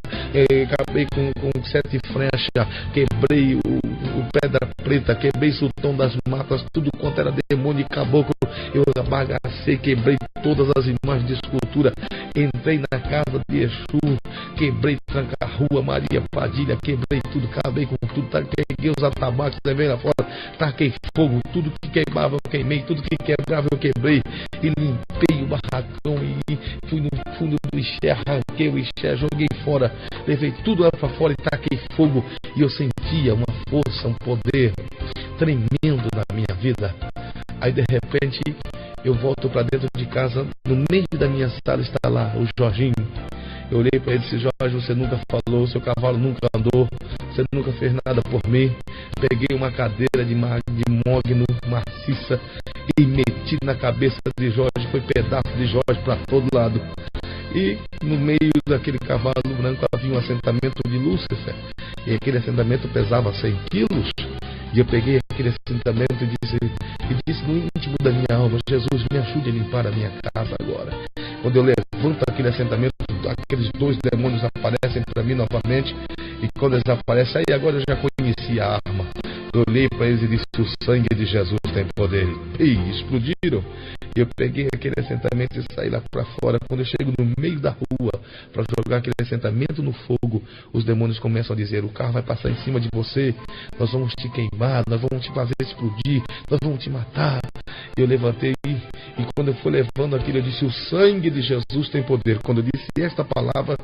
acabei com 7 flechas, quebrei o pedra preta, quebrei o sultão das matas, tudo quanto era demônio e caboclo. Eu abagacei, quebrei todas as imagens de escultura. Entrei na casa de Exu, quebrei tranca-rua, Maria Padilha, quebrei tudo, acabei com tudo, peguei os atabaques, levei lá fora, taquei fogo, tudo que queimava eu queimei, tudo que quebrava eu quebrei, e limpei o barracão, e fui no fundo do Ixé, arranquei o Ixé, joguei fora, levei tudo lá para fora e taquei fogo. E eu sentia uma força, um poder tremendo na minha vida. Aí de repente eu volto para dentro de casa, no meio da minha sala está lá o Jorginho. Eu olhei para ele e disse: Jorge, você nunca falou, seu cavalo nunca andou, você nunca fez nada por mim. Peguei uma cadeira de mogno maciça e meti na cabeça de Jorge. Foi pedaço de Jorge para todo lado. E no meio daquele cavalo branco havia um assentamento de Lúcifer. E aquele assentamento pesava 100 quilos. E eu peguei aquele assentamento e disse no íntimo da minha alma: Jesus, me ajude a limpar a minha casa agora. Quando eu levanto aquele assentamento, aqueles 2 demônios aparecem para mim novamente. E quando eles aparecem, aí agora eu já conheci a arma. Eu olhei para eles e disse: o sangue de Jesus tem poder. E explodiram. Eu peguei aquele assentamento e saí lá para fora. Quando eu chego no meio da rua para jogar aquele assentamento no fogo, os demônios começam a dizer: o carro vai passar em cima de você, nós vamos te queimar, nós vamos te fazer explodir, nós vamos te matar. Eu levantei e quando eu fui levando aquilo, eu disse: o sangue de Jesus tem poder. Quando eu disse esta palavra,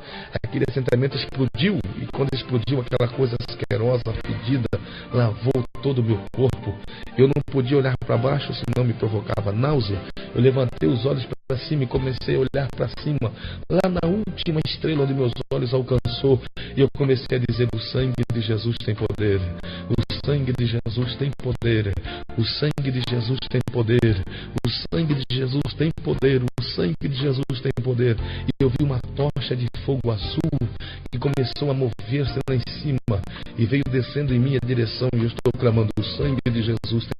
aquele assentamento explodiu. E quando explodiu, aquela coisa asquerosa, fedida, lavou todo o meu corpo. Eu não podia olhar para baixo, senão me provocava náusea. Eu levantei os olhos para cima e comecei a olhar para cima, lá na última estrela onde meus olhos alcançou. E eu comecei a dizer: o sangue de Jesus tem poder. O sangue de Jesus tem poder. O sangue de Jesus tem poder. O sangue de Jesus tem poder. O sangue de Jesus tem poder. E eu vi uma tocha de fogo azul que começou a mover-se lá em cima e veio descendo em minha direção. E eu estou clamando: o sangue de Jesus tem.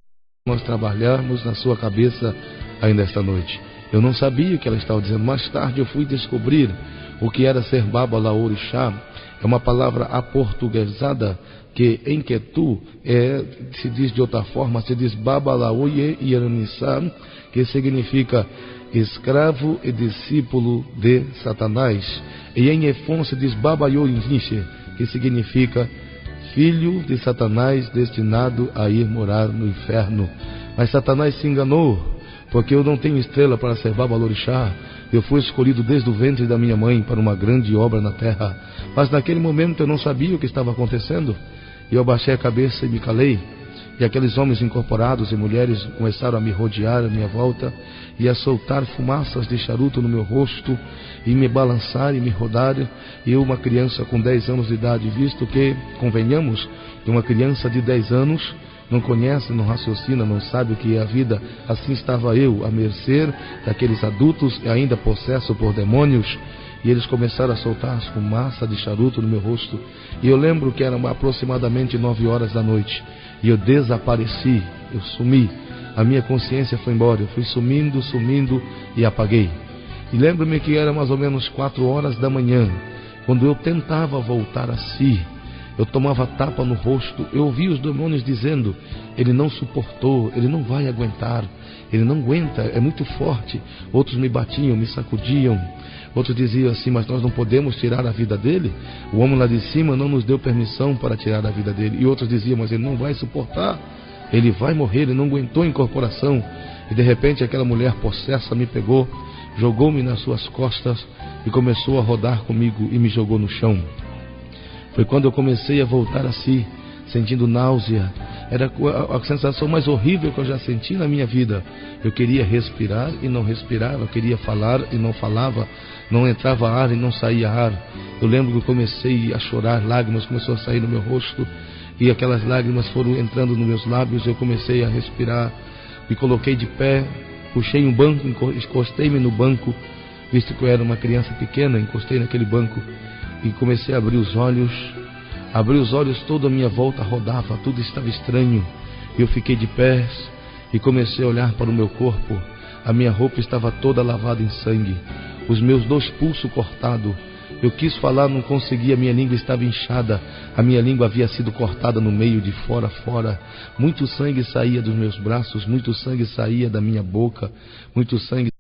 Nós trabalharmos na sua cabeça ainda esta noite. Eu não sabia o que ela estava dizendo. Mais tarde eu fui descobrir o que era ser Babalaorixá. É uma palavra aportuguesada que em Quetu se diz de outra forma, se diz Babalaoye Iranissá, que significa escravo e discípulo de Satanás. E em Efon se diz Babayoiniche, que significa filho de Satanás destinado a ir morar no inferno. Mas Satanás se enganou, porque eu não tenho estrela para ser Babalorixá. Eu fui escolhido desde o ventre da minha mãe para uma grande obra na terra. Mas naquele momento eu não sabia o que estava acontecendo. E eu baixei a cabeça e me calei. E aqueles homens incorporados e mulheres começaram a me rodear à minha volta e a soltar fumaças de charuto no meu rosto e me balançar e me rodar. E eu, uma criança com 10 anos de idade, visto que, convenhamos, que uma criança de 10 anos não conhece, não raciocina, não sabe o que é a vida. Assim estava eu, à mercê daqueles adultos e ainda possesso por demônios. E eles começaram a soltar fumaça de charuto no meu rosto. E eu lembro que eram aproximadamente 9 horas da noite. E eu desapareci, eu sumi. A minha consciência foi embora. Eu fui sumindo e apaguei. E lembro-me que era mais ou menos 4 horas da manhã. Quando eu tentava voltar a si, eu tomava tapa no rosto. Eu ouvi os demônios dizendo: ele não suportou, ele não vai aguentar, ele não aguenta, é muito forte. Outros me batiam, me sacudiam. Outros diziam assim: mas nós não podemos tirar a vida dele. O homem lá de cima não nos deu permissão para tirar a vida dele. E outros diziam: mas ele não vai suportar, ele vai morrer, ele não aguentou a incorporação. E de repente aquela mulher possessa me pegou, jogou-me nas suas costas e começou a rodar comigo e me jogou no chão. Foi quando eu comecei a voltar a si, sentindo náusea. Era a sensação mais horrível que eu já senti na minha vida. Eu queria respirar e não respirava, eu queria falar e não falava, não entrava ar e não saía ar. Eu lembro que eu comecei a chorar, lágrimas começaram a sair no meu rosto, e aquelas lágrimas foram entrando nos meus lábios. Eu comecei a respirar, me coloquei de pé, puxei um banco, encostei-me no banco, visto que eu era uma criança pequena, encostei naquele banco e comecei a abrir os olhos. Abri os olhos, toda a minha volta rodava, tudo estava estranho. Eu fiquei de pés e comecei a olhar para o meu corpo. A minha roupa estava toda lavada em sangue, os meus 2 pulsos cortados. Eu quis falar, não conseguia, minha língua estava inchada. A minha língua havia sido cortada no meio, de fora a fora. Muito sangue saía dos meus braços, muito sangue saía da minha boca, muito sangue.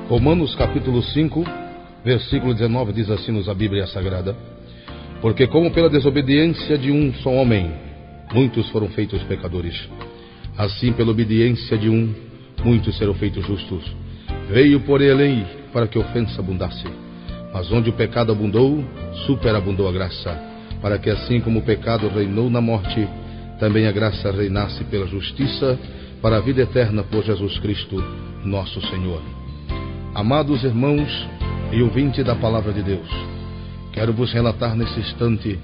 Romanos capítulo 5, versículo 19 diz assim nos a Bíblia Sagrada: porque como pela desobediência de um só homem, muitos foram feitos pecadores, Assim, pela obediência de um, muitos serão feitos justos. Veio, porém, a lei para que a ofensa abundasse. Mas onde o pecado abundou, superabundou a graça, para que assim como o pecado reinou na morte, também a graça reinasse pela justiça, para a vida eterna por Jesus Cristo, nosso Senhor. Amados irmãos e ouvintes da Palavra de Deus, quero vos relatar nesse instante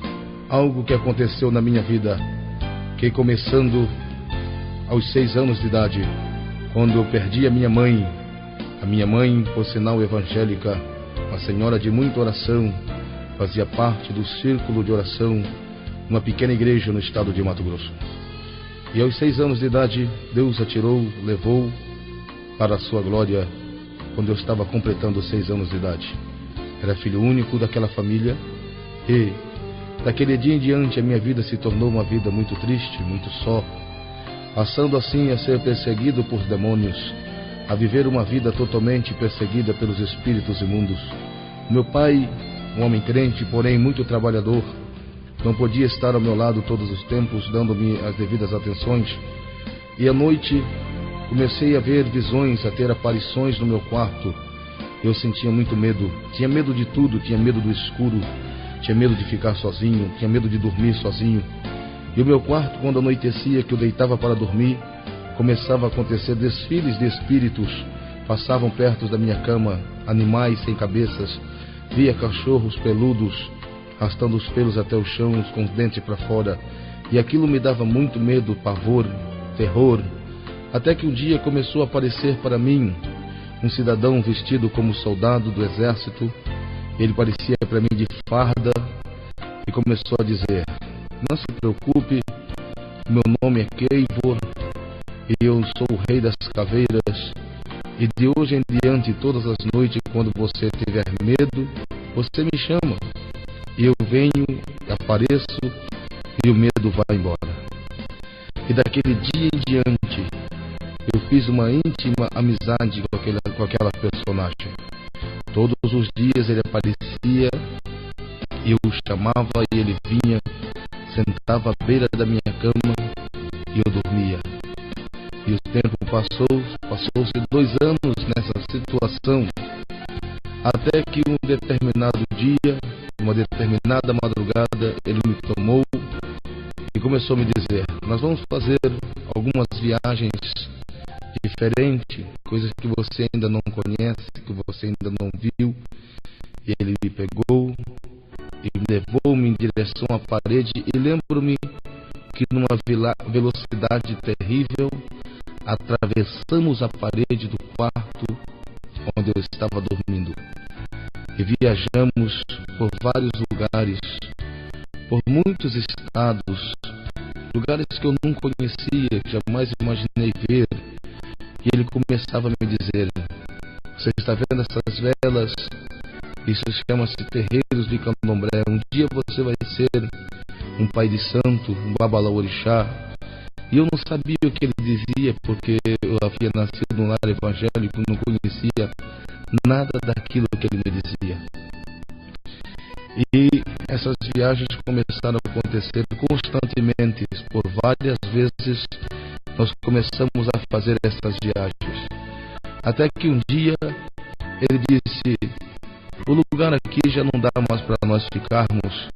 algo que aconteceu na minha vida, que começando aos 6 anos de idade, quando eu perdi a minha mãe, por sinal evangélica, uma senhora de muita oração, fazia parte do círculo de oração numa pequena igreja no estado de Mato Grosso. E aos 6 anos de idade, Deus a tirou, levou para a sua glória, quando eu estava completando 6 anos de idade. Era filho único daquela família e daquele dia em diante a minha vida se tornou uma vida muito triste, muito só, passando assim a ser perseguido por demônios, a viver uma vida totalmente perseguida pelos espíritos imundos. Meu pai, um homem crente, porém muito trabalhador, não podia estar ao meu lado todos os tempos, dando-me as devidas atenções. E à noite comecei a ver visões, a ter aparições no meu quarto. Eu sentia muito medo, tinha medo de tudo, tinha medo do escuro, tinha medo de ficar sozinho, tinha medo de dormir sozinho. E o meu quarto, quando anoitecia, que eu deitava para dormir, começava a acontecer desfiles de espíritos, passavam perto da minha cama, animais sem cabeças, via cachorros peludos, arrastando os pelos até o chão, com os dentes para fora, e aquilo me dava muito medo, pavor, terror, até que um dia começou a aparecer para mim um cidadão vestido como soldado do exército. Ele parecia para mim de farda e começou a dizer: não se preocupe, meu nome é Keivor e eu sou o rei das caveiras, e de hoje em diante, todas as noites, quando você tiver medo, você me chama, e eu venho, apareço, e o medo vai embora. E daquele dia em diante, eu fiz uma íntima amizade com aquela personagem. Todos os dias ele aparecia, eu o chamava e ele vinha, sentava à beira da minha cama e eu dormia. E o tempo passou-se 2 anos nessa situação, até que um determinado dia, uma determinada madrugada, ele me tomou e começou a me dizer: nós vamos fazer algumas viagens diferentes, coisas que você ainda não conhece, que você ainda não viu. E ele me pegou e levou-me em direção à parede, e lembro-me que numa velocidade terrível atravessamos a parede do quarto onde eu estava dormindo e viajamos por vários lugares, por muitos estados, lugares que eu não conhecia, que jamais imaginei ver. E ele começava a me dizer: você está vendo essas velas? Isso chama-se terreiros de candomblé. Um dia você vai ser um pai de santo, um babalaorixá. E eu não sabia o que ele dizia, porque eu havia nascido num lar evangélico, não conhecia nada daquilo que ele me dizia. E essas viagens começaram a acontecer constantemente. Por várias vezes nós começamos a fazer essas viagens, até que um dia ele disse: o lugar aqui já não dá mais para nós ficarmos.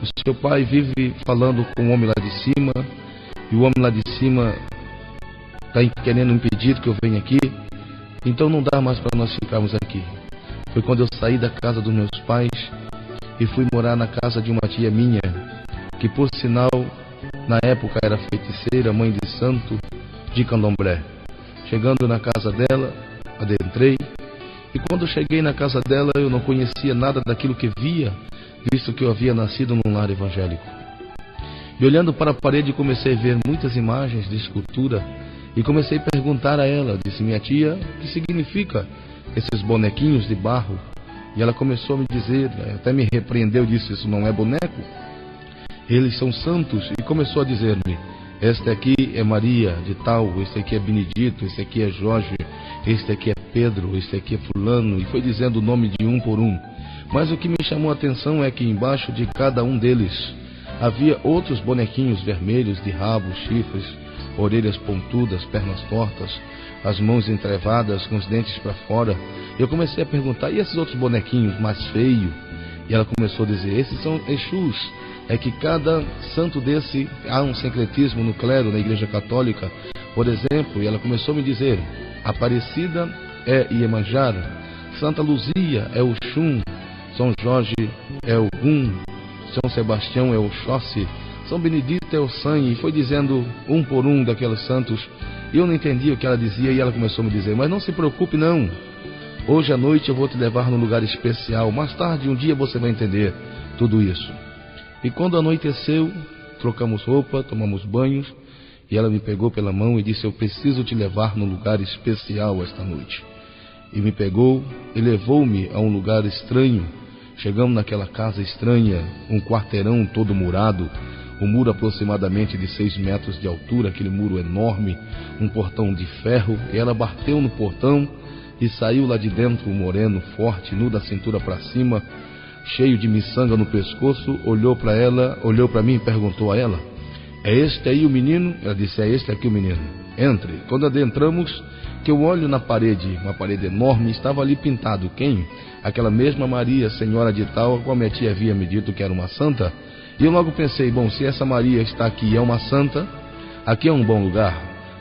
O seu pai vive falando com o homem lá de cima, e o homem lá de cima está querendo impedir que eu venha aqui, então não dá mais para nós ficarmos aqui. Foi quando eu saí da casa dos meus pais e fui morar na casa de uma tia minha, que por sinal na época era feiticeira, mãe de santo de candomblé. Chegando na casa dela, adentrei, e quando cheguei na casa dela eu não conhecia nada daquilo que via, visto que eu havia nascido num lar evangélico. E olhando para a parede comecei a ver muitas imagens de escultura e comecei a perguntar a ela. Disse: minha tia, o que significa esses bonequinhos de barro? E ela começou a me dizer, até me repreendeu, disse: isso não é boneco, eles são santos. E começou a dizer-me: esta aqui é Maria de tal, este aqui é Benedito, este aqui é Jorge, este aqui é Pedro, este aqui é fulano. E foi dizendo o nome de um por um. Mas o que me chamou a atenção é que embaixo de cada um deles havia outros bonequinhos vermelhos de rabos, chifres, orelhas pontudas, pernas tortas, as mãos entrevadas, com os dentes para fora. Eu comecei a perguntar: e esses outros bonequinhos mais feios? E ela começou a dizer: esses são Exus. É que cada santo desse, há um sincretismo no clero, na Igreja Católica, por exemplo. E ela começou a me dizer: Aparecida é Iemanjá, Santa Luzia é o Xum, São Jorge é o Gum, São Sebastião é o Xóssi, São Benedito é o Sangue. E foi dizendo um por um daqueles santos. E eu não entendi o que ela dizia, e ela começou a me dizer: mas não se preocupe não, hoje à noite eu vou te levar num lugar especial, mais tarde, um dia você vai entender tudo isso. E quando anoiteceu, trocamos roupa, tomamos banhos, e ela me pegou pela mão e disse: eu preciso te levar num lugar especial esta noite. E me pegou e levou-me a um lugar estranho. Chegamos naquela casa estranha, um quarteirão todo murado, um muro aproximadamente de 6 metros de altura, aquele muro enorme, um portão de ferro. E ela bateu no portão e saiu lá de dentro, um moreno forte, nu da cintura para cima, cheio de miçanga no pescoço. Olhou para ela, olhou para mim e perguntou a ela: é este aí o menino? Ela disse: é este aqui o menino. Entre. Quando adentramos, que eu olho na parede, uma parede enorme, estava ali pintado quem? Aquela mesma Maria, senhora de tal, a qual minha tia havia me dito que era uma santa. E eu logo pensei: bom, se essa Maria está aqui e é uma santa, aqui é um bom lugar,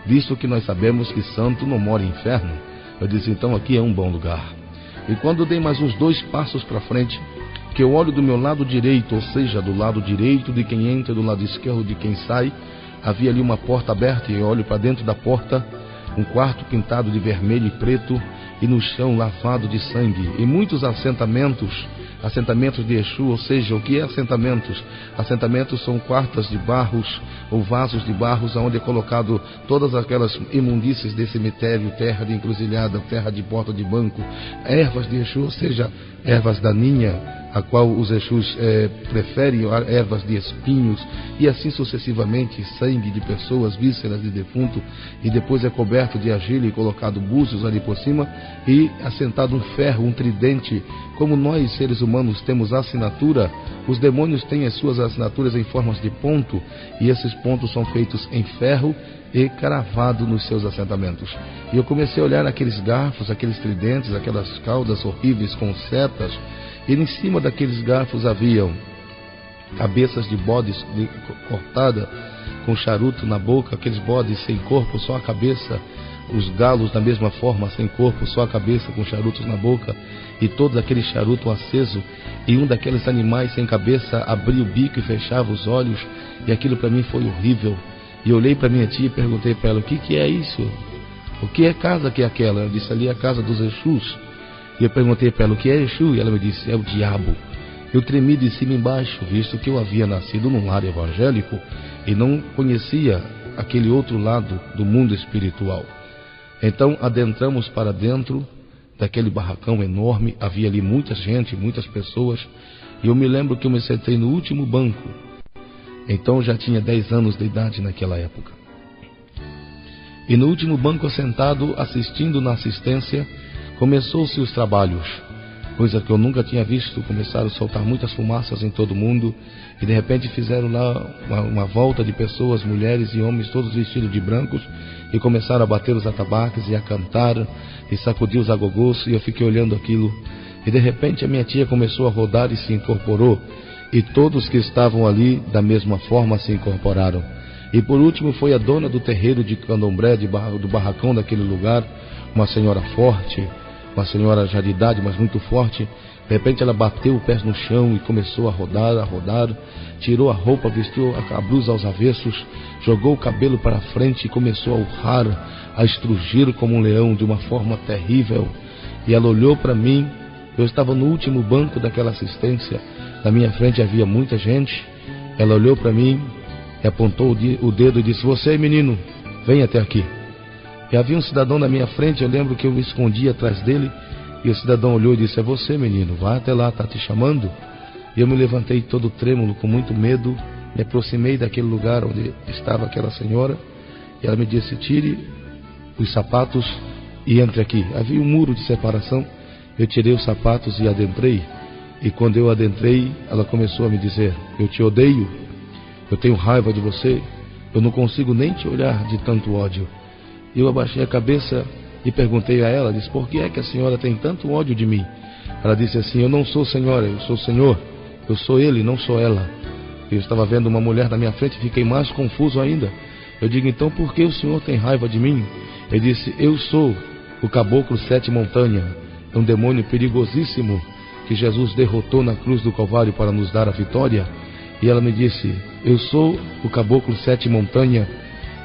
visto que nós sabemos que santo não mora em inferno. Eu disse: então aqui é um bom lugar. E quando dei mais uns 2 passos para frente, que eu olho do meu lado direito, ou seja, do lado direito de quem entra e do lado esquerdo de quem sai, havia ali uma porta aberta, e eu olho para dentro da porta, um quarto pintado de vermelho e preto, e no chão lavado de sangue, e muitos assentamentos de Exu. Ou seja, o que é assentamentos? Assentamentos são quartas de barros ou vasos de barros, onde é colocado todas aquelas imundícies de cemitério, terra de encruzilhada, terra de porta de banco, ervas de Exu, ou seja, ervas daninha, a qual os Exus preferem, ervas de espinhos, e assim sucessivamente, sangue de pessoas, vísceras de defunto, e depois é coberto de argila e colocado búzios ali por cima, e assentado um ferro, um tridente. Como nós, seres humanos, temos assinatura, os demônios têm as suas assinaturas em formas de ponto, e esses pontos são feitos em ferro e cravado nos seus assentamentos. E eu comecei a olhar aqueles garfos, aqueles tridentes, aquelas caudas horríveis com setas, e em cima daqueles garfos haviam cabeças de bodes cortada com charuto na boca, aqueles bodes sem corpo, só a cabeça, os galos da mesma forma, sem corpo, só a cabeça, com charutos na boca, e todo aquele charuto aceso, e um daqueles animais sem cabeça abria o bico e fechava os olhos, e aquilo para mim foi horrível. E eu olhei para minha tia e perguntei para ela: o que é isso? O que é casa que é aquela? Ela disse: ali é a casa dos Exus. E eu perguntei para ela: o que é Exu? E ela me disse: é o diabo. Eu tremi de cima embaixo, visto que eu havia nascido num lar evangélico e não conhecia aquele outro lado do mundo espiritual. Então adentramos para dentro daquele barracão enorme. Havia ali muita gente, muitas pessoas, e eu me lembro que eu me sentei no último banco. Então eu já tinha 10 anos de idade naquela época. E no último banco, sentado, assistindo na assistência, começou-se os trabalhos, coisa que eu nunca tinha visto. Começaram a soltar muitas fumaças em todo o mundo, e de repente fizeram lá uma volta de pessoas, mulheres e homens, todos vestidos de brancos, e começaram a bater os atabaques e a cantar e sacudir os agogôs. E eu fiquei olhando aquilo, e de repente a minha tia começou a rodar e se incorporou, e todos que estavam ali da mesma forma se incorporaram. E por último foi a dona do terreiro de candomblé, do barracão daquele lugar, uma senhora forte, uma senhora já de idade, mas muito forte. De repente ela bateu o pé no chão e começou a rodar, tirou a roupa, vestiu a blusa aos avessos, jogou o cabelo para frente e começou a urrar, a estrugir como um leão de uma forma terrível. E ela olhou para mim. Eu estava no último banco daquela assistência, na minha frente havia muita gente. Ela olhou para mim e apontou o dedo e disse: você, menino, vem até aqui. E havia um cidadão na minha frente. Eu lembro que eu me escondi atrás dele, e o cidadão olhou e disse: é você, menino, vai até lá, está te chamando. E eu me levantei todo trêmulo, com muito medo, me aproximei daquele lugar onde estava aquela senhora, e ela me disse: tire os sapatos e entre aqui. Havia um muro de separação. Eu tirei os sapatos e adentrei. E quando eu adentrei, ela começou a me dizer: eu te odeio, eu tenho raiva de você, Eu não consigo nem te olhar de tanto ódio. Eu abaixei a cabeça e perguntei a ela, disse, por que é que a senhora tem tanto ódio de mim? Ela disse assim, eu não sou senhora, eu sou senhor. Eu sou ele, não sou ela. Eu estava vendo uma mulher na minha frente e fiquei mais confuso ainda. Eu digo, então por que o senhor tem raiva de mim? Ele disse, eu sou o caboclo Sete Montanha, é um demônio perigosíssimo que Jesus derrotou na cruz do Calvário para nos dar a vitória. E ela me disse, eu sou o caboclo Sete Montanha,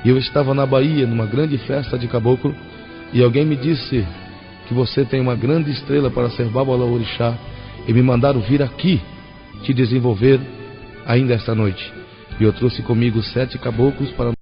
e eu estava na Bahia numa grande festa de caboclo, e alguém me disse que você tem uma grande estrela para ser Babalaorixá, e me mandaram vir aqui te desenvolver ainda esta noite. E eu trouxe comigo 7 caboclos para